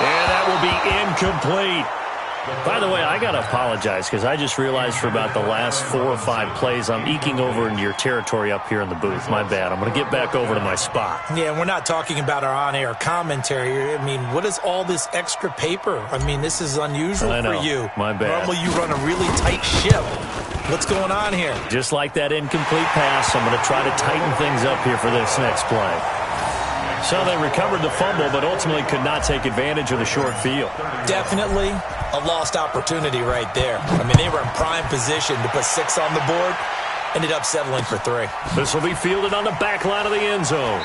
And that will be incomplete. By the way, I got to apologize because I just realized for about the last 4 or 5 plays, I'm eking over into your territory up here in the booth. My bad. I'm going to get back over to my spot. Yeah, and we're not talking about our on-air commentary. I mean, what is all this extra paper? I mean, this is unusual for you. My bad. Normally you run a really tight ship. What's going on here? Just like that incomplete pass, I'm going to try to tighten things up here for this next play. So they recovered the fumble, but ultimately could not take advantage of the short field. Definitely a lost opportunity right there. I mean, they were in prime position to put 6 on the board. Ended up settling for 3. This will be fielded on the back line of the end zone.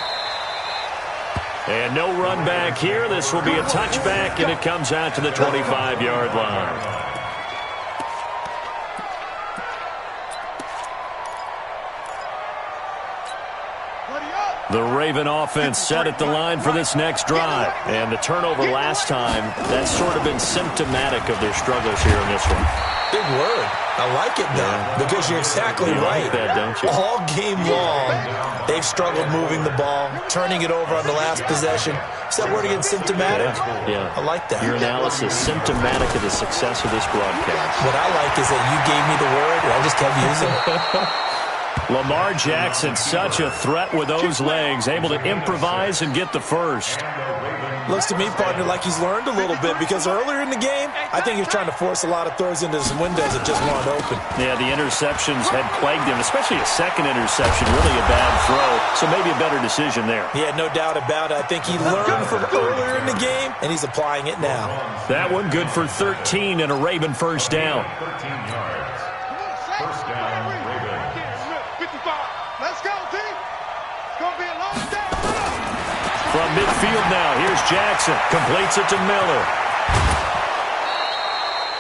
And no run back here. This will be a touchback, and it comes out to the 25-yard line. The Raven offense set at the line for this next drive. And the turnover last time, that's sort of been symptomatic of their struggles here in this one. Big word. I like it, though, because you're exactly right. Like that, don't you? All game long, they've struggled moving the ball, turning it over on the last possession. Is that word again, symptomatic? Yeah. I like that. Your analysis, symptomatic of the success of this broadcast. What I like is that you gave me the word, and I just kept using it. Lamar Jackson, such a threat with those legs, able to improvise and get the first. Looks to me, partner, like he's learned a little bit because earlier in the game, I think he's trying to force a lot of throws into some windows that just weren't open. Yeah, the interceptions had plagued him, especially a second interception, really a bad throw, so maybe a better decision there. Yeah, no doubt about it. I think he learned from earlier in the game, and he's applying it now. That one good for 13 and a Raven first down. 13 yards. First down, Raven. 55. Let's go, team. It's going to be a long day. From midfield now, here's Jackson. Completes it to Miller.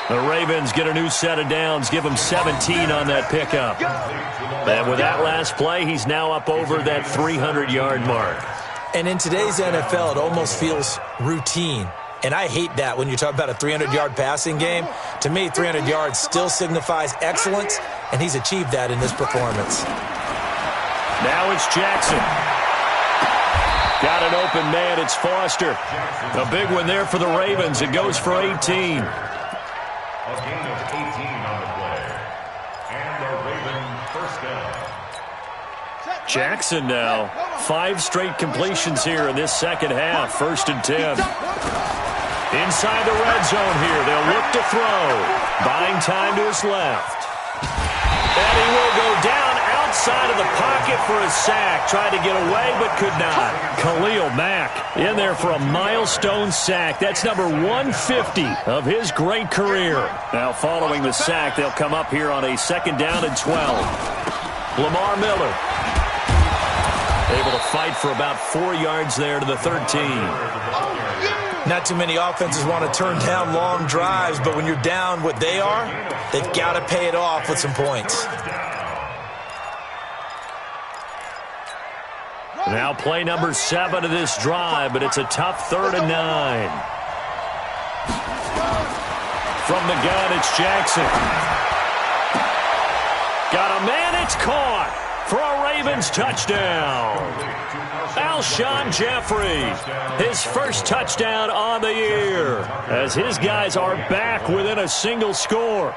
The Ravens get a new set of downs, give him 17 on that pickup. And with that last play, he's now up over that 300-yard mark. And in today's NFL, it almost feels routine. And I hate that when you talk about a 300-yard passing game. To me, 300 yards still signifies excellence, and he's achieved that in this performance. Now it's Jackson. Got an open man. It's Foster. A big one there for the Ravens. It goes for 18. A gain of 18 on the play. And the Raven first down. Jackson now. 5 straight completions here in this second half. 1st and 10. Inside the red zone here. They'll look to throw. Buying time to his left. And he will go down outside of the pocket for a sack. Tried to get away, but could not. Khalil Mack in there for a milestone sack. That's number 150 of his great career. Now following the sack, they'll come up here on a 2nd down and 12. Lamar Miller able to fight for about 4 yards there to the 13. Not too many offenses want to turn down long drives, but when you're down what they are, they've got to pay it off with some points. Now play number 7 of this drive, but it's a tough 3rd and 9. From the gun, it's Jackson. Got a man, it's caught for a Ravens touchdown. Alshon Jeffrey, his first touchdown on the year, as his guys are back within a single score.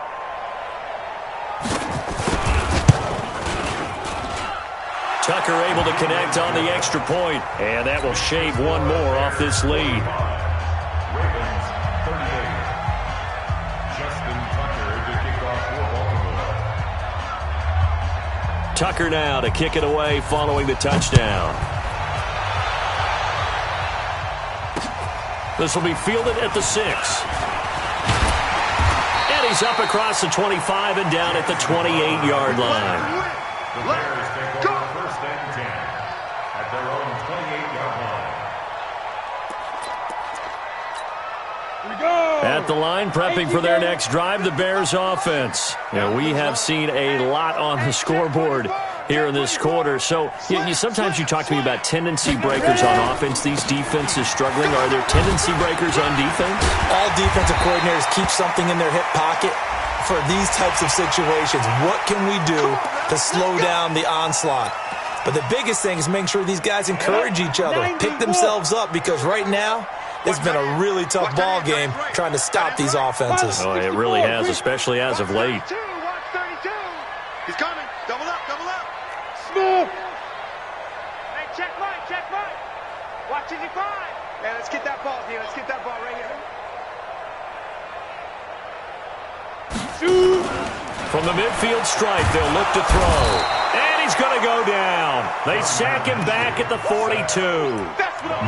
Tucker able to connect on the extra point, and that will shave one more off this lead. Ravens 38. Justin Tucker to kick off for Baltimore. Tucker now to kick it away following the touchdown. This will be fielded at the 6. And he's up across the 25 and down at the 28-yard line. The Bears take over first and 10 at their own 28-yard line. At the line, prepping for their next drive, the Bears offense. We have seen a lot on the scoreboard here in this quarter. So sometimes you talk to me about tendency breakers on offense. These defenses struggling. Are there tendency breakers on defense? All defensive coordinators keep something in their hip pocket for these types of situations. What can we do to slow down the onslaught? But the biggest thing is making sure these guys encourage each other, pick themselves up, because right now it's been a really tough ball game trying to stop these offenses. Oh, it really has, especially as of late. He's coming. Double up, double up. Smooth. Hey, check right. Watch it, 5. Yeah, let's get that ball, Let's get that ball right here. From the midfield stripe, they'll look to throw. And he's going to go down. They sack him back at the 42.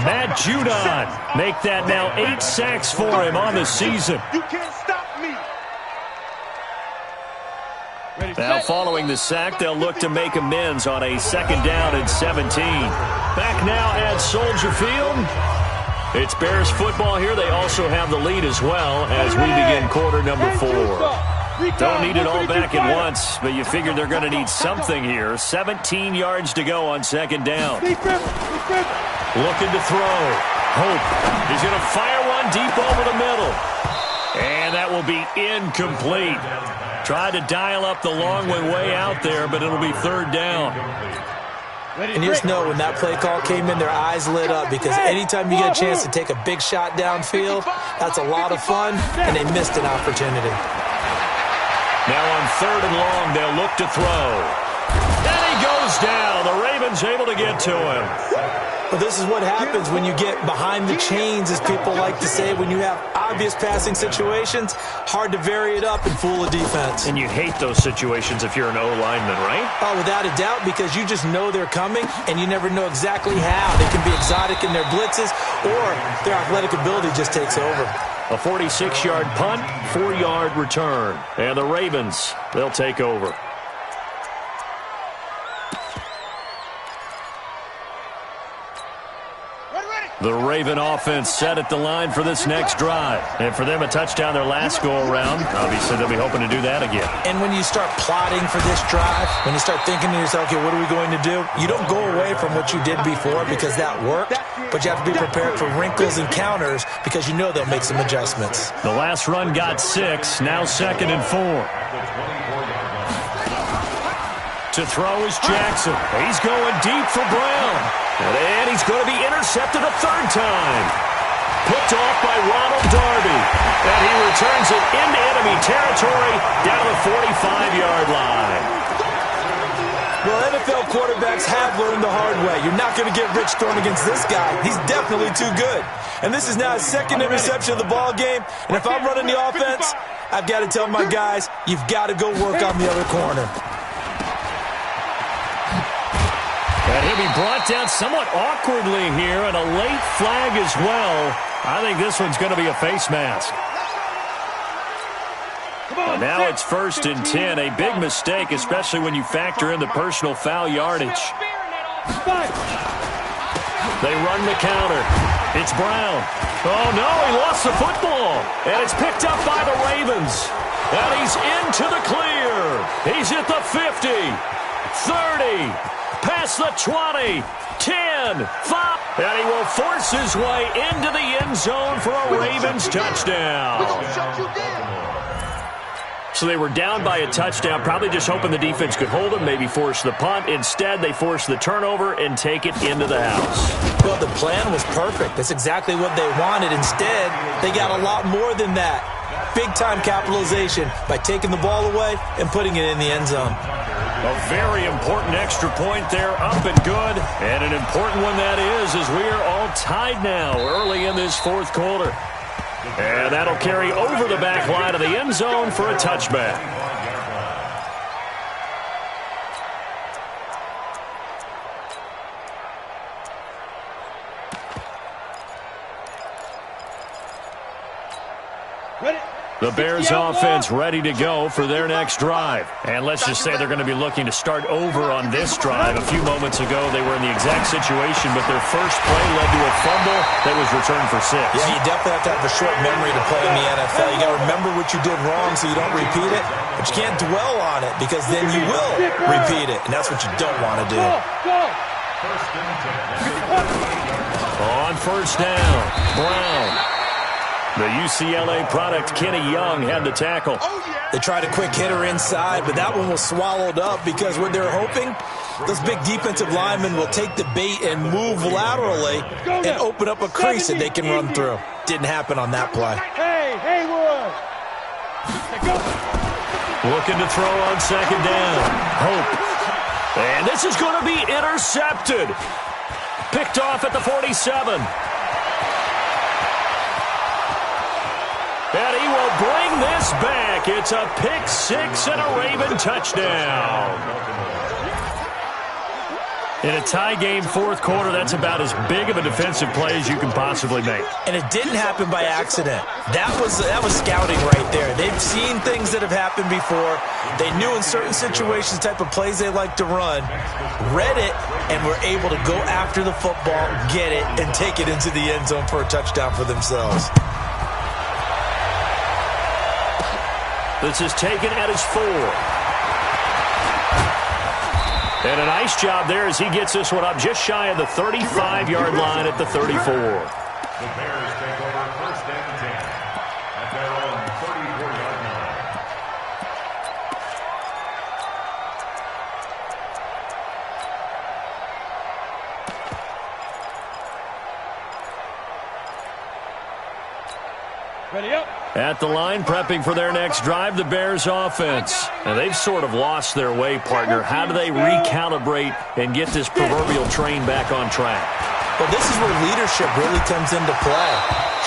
Matt Judon make that now 8 sacks for him on the season. You can't stop me. Now following the sack, they'll look to make amends on a 2nd down and 17. Back now at Soldier Field. It's Bears football here. They also have the lead as well as we begin quarter number 4. Don't need it all back at once, but you figure they're going to need something here. 17 yards to go on 2nd down. Looking to throw. Hope. He's going to fire one deep over the middle. And that will be incomplete. Tried to dial up the long one way out there, but it'll be 3rd down. And you just know when that play call came in, their eyes lit up, because anytime you get a chance to take a big shot downfield, that's a lot of fun, and they missed an opportunity. Now on 3rd and long, they'll look to throw. And he goes down. The Ravens able to get to him. Well, this is what happens when you get behind the chains, as people like to say. When you have obvious passing situations, hard to vary it up and fool a defense. And you hate those situations if you're an O-lineman, right? Oh, without a doubt, because you just know they're coming, and you never know exactly how. They can be exotic in their blitzes, or their athletic ability just takes over. A 46-yard punt, 4-yard return. And the Ravens, they'll take over. The Raven offense set at the line for this next drive. And for them, a touchdown their last go-around. Obviously, they'll be hoping to do that again. And when you start plotting for this drive, when you start thinking to yourself, okay, what are we going to do? You don't go away from what you did before because that worked, but you have to be prepared for wrinkles and counters because you know they'll make some adjustments. The last run got 6, now 2nd and 4. To throw is Jackson. He's going deep for Brown. And he's going to be intercepted a 3rd time. Picked off by Ronald Darby. And he returns it into enemy territory down to the 45-yard line. Well, NFL quarterbacks have learned the hard way. You're not going to get rich throwing against this guy. He's definitely too good. And this is now his 2nd interception of the ball game. And if I'm running the offense, I've got to tell my guys, you've got to go work on the other corner. And he'll be brought down somewhat awkwardly here, and a late flag as well. I think this one's going to be a face mask. Now it's 1st and 10, a big mistake, especially when you factor in the personal foul yardage. They run the counter. It's Brown. Oh, no, he lost the football. And it's picked up by the Ravens. And he's into the clear. He's at the 50, 30, past the 20, 10, 5. And he will force his way into the end zone for a Ravens touchdown. So they were down by a touchdown, probably just hoping the defense could hold them, maybe force the punt. Instead, they force the turnover and take it into the house. Well, the plan was perfect. That's exactly what they wanted. Instead, they got a lot more than that. Big-time capitalization by taking the ball away and putting it in the end zone. A very important extra point there, up and good. And an important one that is, as we are all tied now early in this 4th quarter. And that'll carry over the back line of the end zone for a touchback. The Bears offense ready to go for their next drive. And let's just say they're going to be looking to start over on this drive. A few moments ago, they were in the exact situation, but their first play led to a fumble that was returned for 6. Yeah, you definitely have to have a short memory to play in the NFL. You got to remember what you did wrong so you don't repeat it, but you can't dwell on it because then you will repeat it, and that's what you don't want to do. On first down, Brown. The UCLA product, Kenny Young, had the tackle. They tried a quick hitter inside, but that one was swallowed up because what they're hoping, those big defensive linemen will take the bait and move laterally and open up a crease that they can run through. Didn't happen on that play. Hey, Haywood. Looking to throw on second down. Hope. And this is going to be intercepted. Picked off at the 47. And he will bring this back. It's a pick 6 and a Raven touchdown. In a tie game fourth quarter, that's about as big of a defensive play as you can possibly make. And it didn't happen by accident. That was scouting right there. They've seen things that have happened before. They knew in certain situations the type of plays they like to run, read it, and were able to go after the football, get it, and take it into the end zone for a touchdown for themselves. This is taken at his 4. And a nice job there as he gets this one up just shy of the 35-yard line at the 34. The Bears take over first and 10 at their own 34-yard line. Ready up. At the line, prepping for their next drive, the Bears offense. And they've sort of lost their way, partner. How do they recalibrate and get this proverbial train back on track? Well, this is where leadership really comes into play.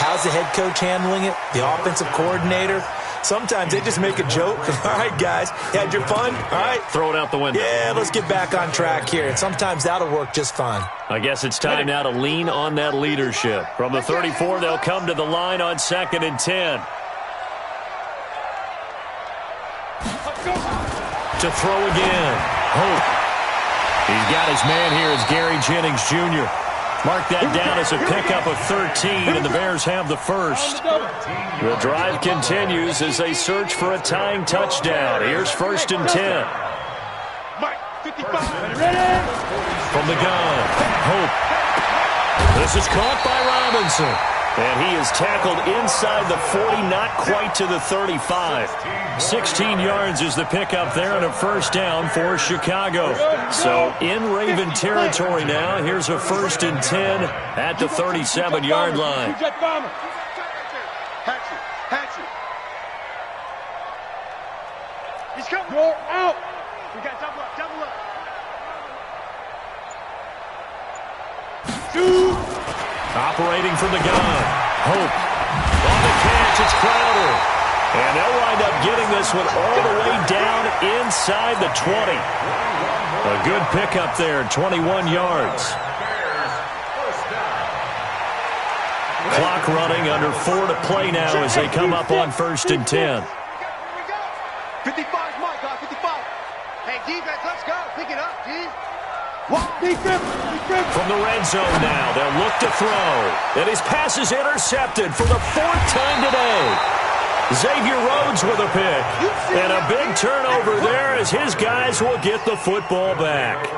How's the head coach handling it? The offensive coordinator? Sometimes they just make a joke. All right, guys, you had your fun? All right. Throw it out the window. Yeah, let's get back on track here. And sometimes that'll work just fine. I guess it's time now to lean on that leadership. From the 34, they'll come to the line on 2nd and 10. To throw again. Hope. He's got his man here as Gary Jennings Jr. Mark that down as a pickup of 13, and the Bears have the first. The drive continues as they search for a tying touchdown. Here's 1st and 10. From the gun, Hope. This is caught by Robinson. And he is tackled inside the 40, not quite to the 35. 16 yards is the pickup there and a first down for Chicago. So in Raven territory now, here's a 1st and 10 at the 37-yard line. He's coming. You're out. We got double up, double up. Shoot. Operating from the gun. Hope. On the catch, it's Crowder. And they'll wind up getting this one all the way down inside the 20. A good pickup there, 21 yards. Clock running, under 4 to play now as they come up on 1st and 10. 55, Mike, 55. Hey, defense, let's go. Pick it up, D. From the red zone now, they'll look to throw. And his pass is intercepted for the 4th time today. Xavier Rhodes with a pick. And a big turnover there as his guys will get the football back.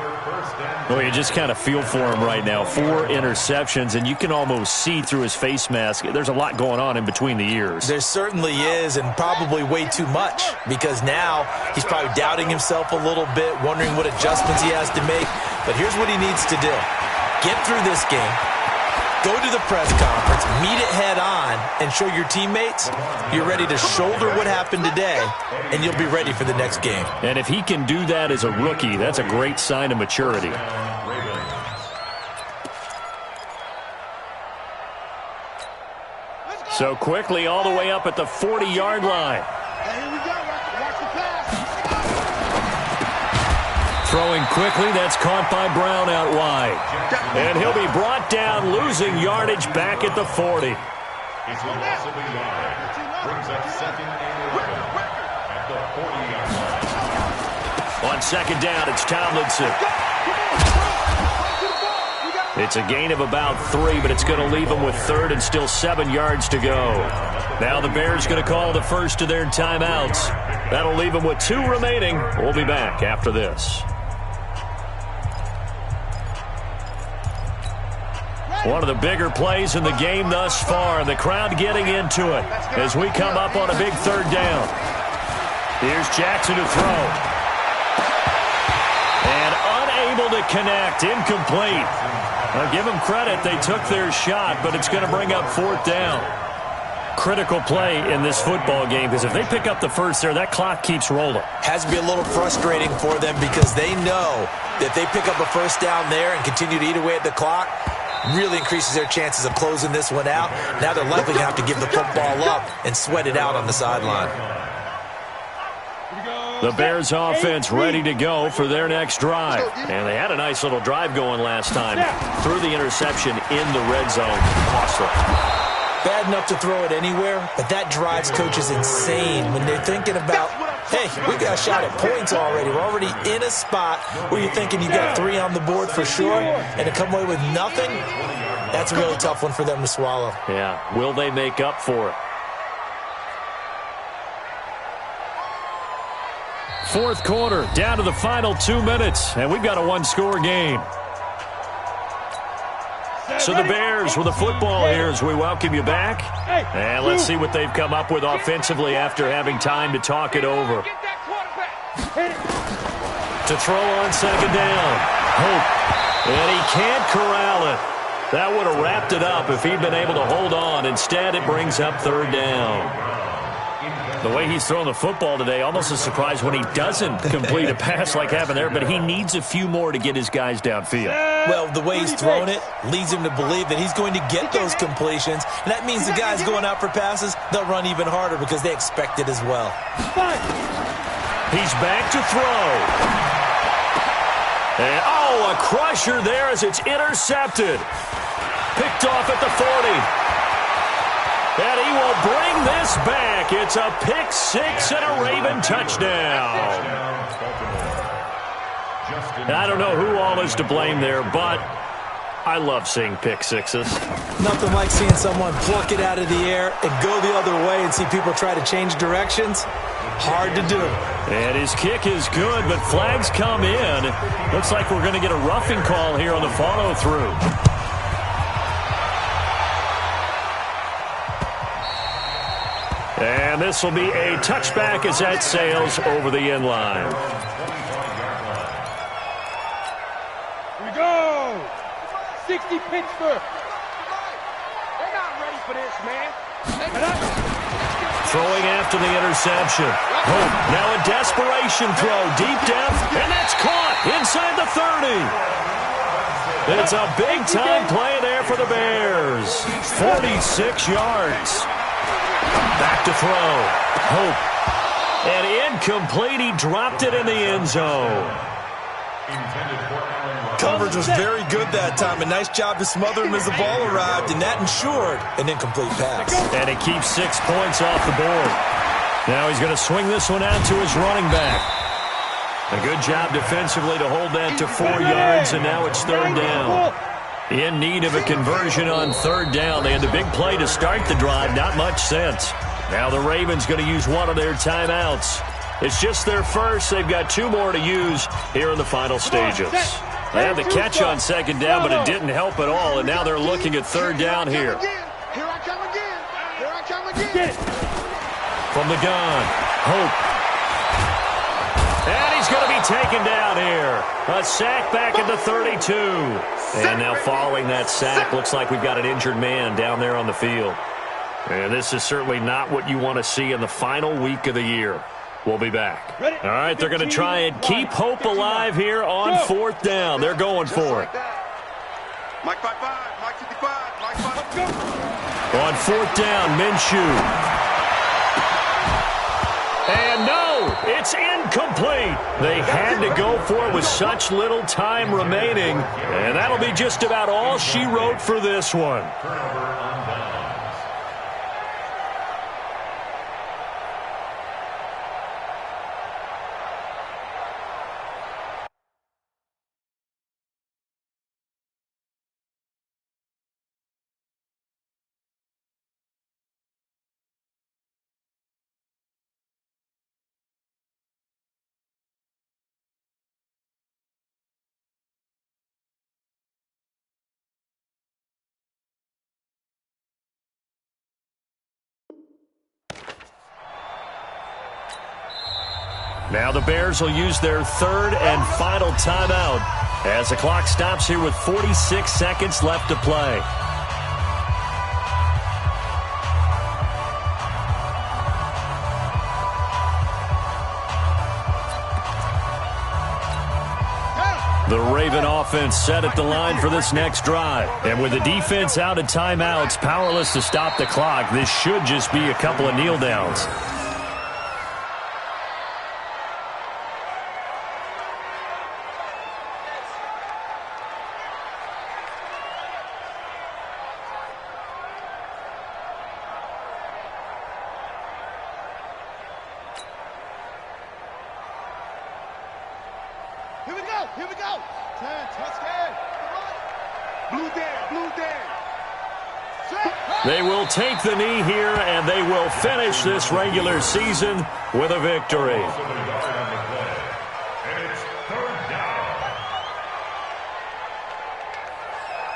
Well, you just kind of feel for him right now. 4 interceptions, and you can almost see through his face mask. There's a lot going on in between the ears. There certainly is, and probably way too much, because now he's probably doubting himself a little bit, wondering what adjustments he has to make. But here's what he needs to do. Get through this game, go to the press conference, meet it head on, and show your teammates you're ready to shoulder what happened today, and you'll be ready for the next game. And if he can do that as a rookie, that's a great sign of maturity. So quickly all the way up at the 40-yard line. Hey, here we go. Watch the pass. Throwing quickly, that's caught by Brown out wide. And he'll be brought down, losing yardage back at the 40. It's a loss of a yard. brings up 2nd and 11 at the 40-yard line. On 2nd down, it's Tomlinson. It's a gain of about 3, but it's going to leave them with 3rd and still 7 yards to go. Now the Bears going to call the first of their timeouts. That'll leave them with 2 remaining. We'll be back after this. One of the bigger plays in the game thus far. The crowd getting into it as we come up on a big 3rd down. Here's Jackson to throw. And unable to connect. Incomplete. I'll give them credit. They took their shot, but it's going to bring up 4th down. Critical play in this football game because if they pick up the first there, that clock keeps rolling. Has to be a little frustrating for them because they know that if they pick up a first down there and continue to eat away at the clock, really increases their chances of closing this one out. Now they're likely going to have to give the football up and sweat it out on the sideline. The Bears offense ready to go for their next drive. And they had a nice little drive going last time. Threw the interception in the red zone. Costly. Bad enough to throw it anywhere, but that drives coaches insane when they're thinking about, hey, we got a shot at points already. We're already in a spot where you're thinking you got 3 on the board for sure, and to come away with nothing, that's a really tough one for them to swallow. Yeah, will they make up for it? 4th quarter, down to the final 2 minutes, and we've got a 1-score game. So the Bears with the football here as we welcome you back. And let's see what they've come up with offensively after having time to talk it over. To throw on 2nd down. Hope. And he can't corral it. That would have wrapped it up if he'd been able to hold on. Instead, it brings up 3rd down. The way he's throwing the football today, almost a surprise when he doesn't complete a pass like happened there, but he needs a few more to get his guys downfield. Well, the way he's throwing it leads him to believe that he's going to get those completions, and that means the guys going out for passes, they'll run even harder because they expect it as well. He's back to throw. And, a crusher there as it's intercepted. Picked off at the 40. And he will bring this back. It's a pick 6 and a Raven touchdown. I don't know who all is to blame there, but I love seeing pick 6s. Nothing like seeing someone pluck it out of the air and go the other way and see people try to change directions. Hard to do. And his kick is good, but flags come in. Looks like we're going to get a roughing call here on the follow-through. And this will be a touchback as that sails over the end line. Here we go. 60 Pittsburgh. They're not ready for this, man. Throwing after the interception. Hope now a desperation throw. Deep depth, and that's caught inside the 30. It's a big-time play there for the Bears. 46 yards. Back to throw. Hope. And incomplete. He dropped it in the end zone. Coverage was very good that time. A nice job to smother him as the ball arrived, and that ensured an incomplete pass. And it keeps 6 points off the board. Now he's going to swing this one out to his running back. A good job defensively to hold that to 4 yards, and now it's 3rd down. In need of a conversion on 3rd down. They had the big play to start the drive. Not much sense. Now the Ravens going to use one of their timeouts. It's just their first. They've got 2 more to use here in the final stages. They had the catch on 2nd down, but it didn't help at all, and now they're looking at 3rd down here. Here I come again. Here I come again. From the gun, Hope. And he's going to be taken down here. A sack back at the 32. And now following that sack, looks like we've got an injured man down there on the field. And this is certainly not what you want to see in the final week of the year. We'll be back. All right, they're going to try and keep hope alive here on 4th down. They're going for it. Mike 5-5, Mike 55, Mike 5. On 4th down, Minshew. And no, it's incomplete. They had to go for it with such little time remaining. And that'll be just about all she wrote for this one. Now the Bears will use their third and final timeout as the clock stops here with 46 seconds left to play. The Raven offense set at the line for this next drive. And with the defense out of timeouts, powerless to stop the clock, this should just be a couple of kneel downs. Here we go. 10, touchdown. Blue Dan. They will take the knee here, and they will finish this regular season with a victory. And it's third down.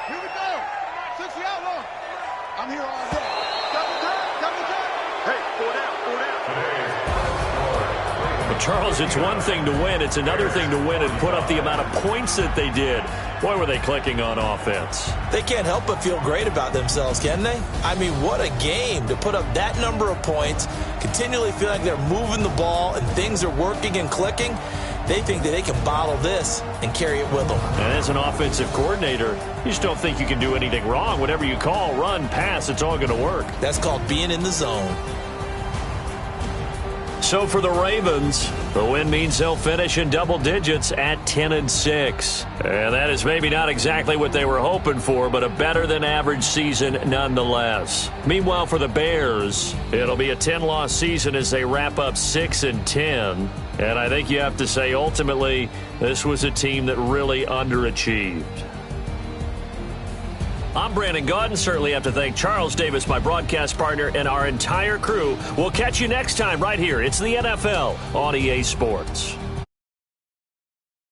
Here we go. 60 outlaw. I'm here all day. Double time. Hey, 4 down. Charles, it's one thing to win. It's another thing to win and put up the amount of points that they did. Boy, were they clicking on offense. They can't help but feel great about themselves, can they? I mean, what a game to put up that number of points, continually feel like they're moving the ball and things are working and clicking. They think that they can bottle this and carry it with them. And as an offensive coordinator, you just don't think you can do anything wrong. Whatever you call, run, pass, it's all going to work. That's called being in the zone. So for the Ravens, the win means they'll finish in double digits at 10-6. And that is maybe not exactly what they were hoping for, but a better than average season nonetheless. Meanwhile, for the Bears, it'll be a 10-loss season as they wrap up 6-10. And I think you have to say, ultimately, this was a team that really underachieved. I'm Brandon Gaudin. Certainly have to thank Charles Davis, my broadcast partner, and our entire crew. We'll catch you next time right here. It's the NFL on EA Sports.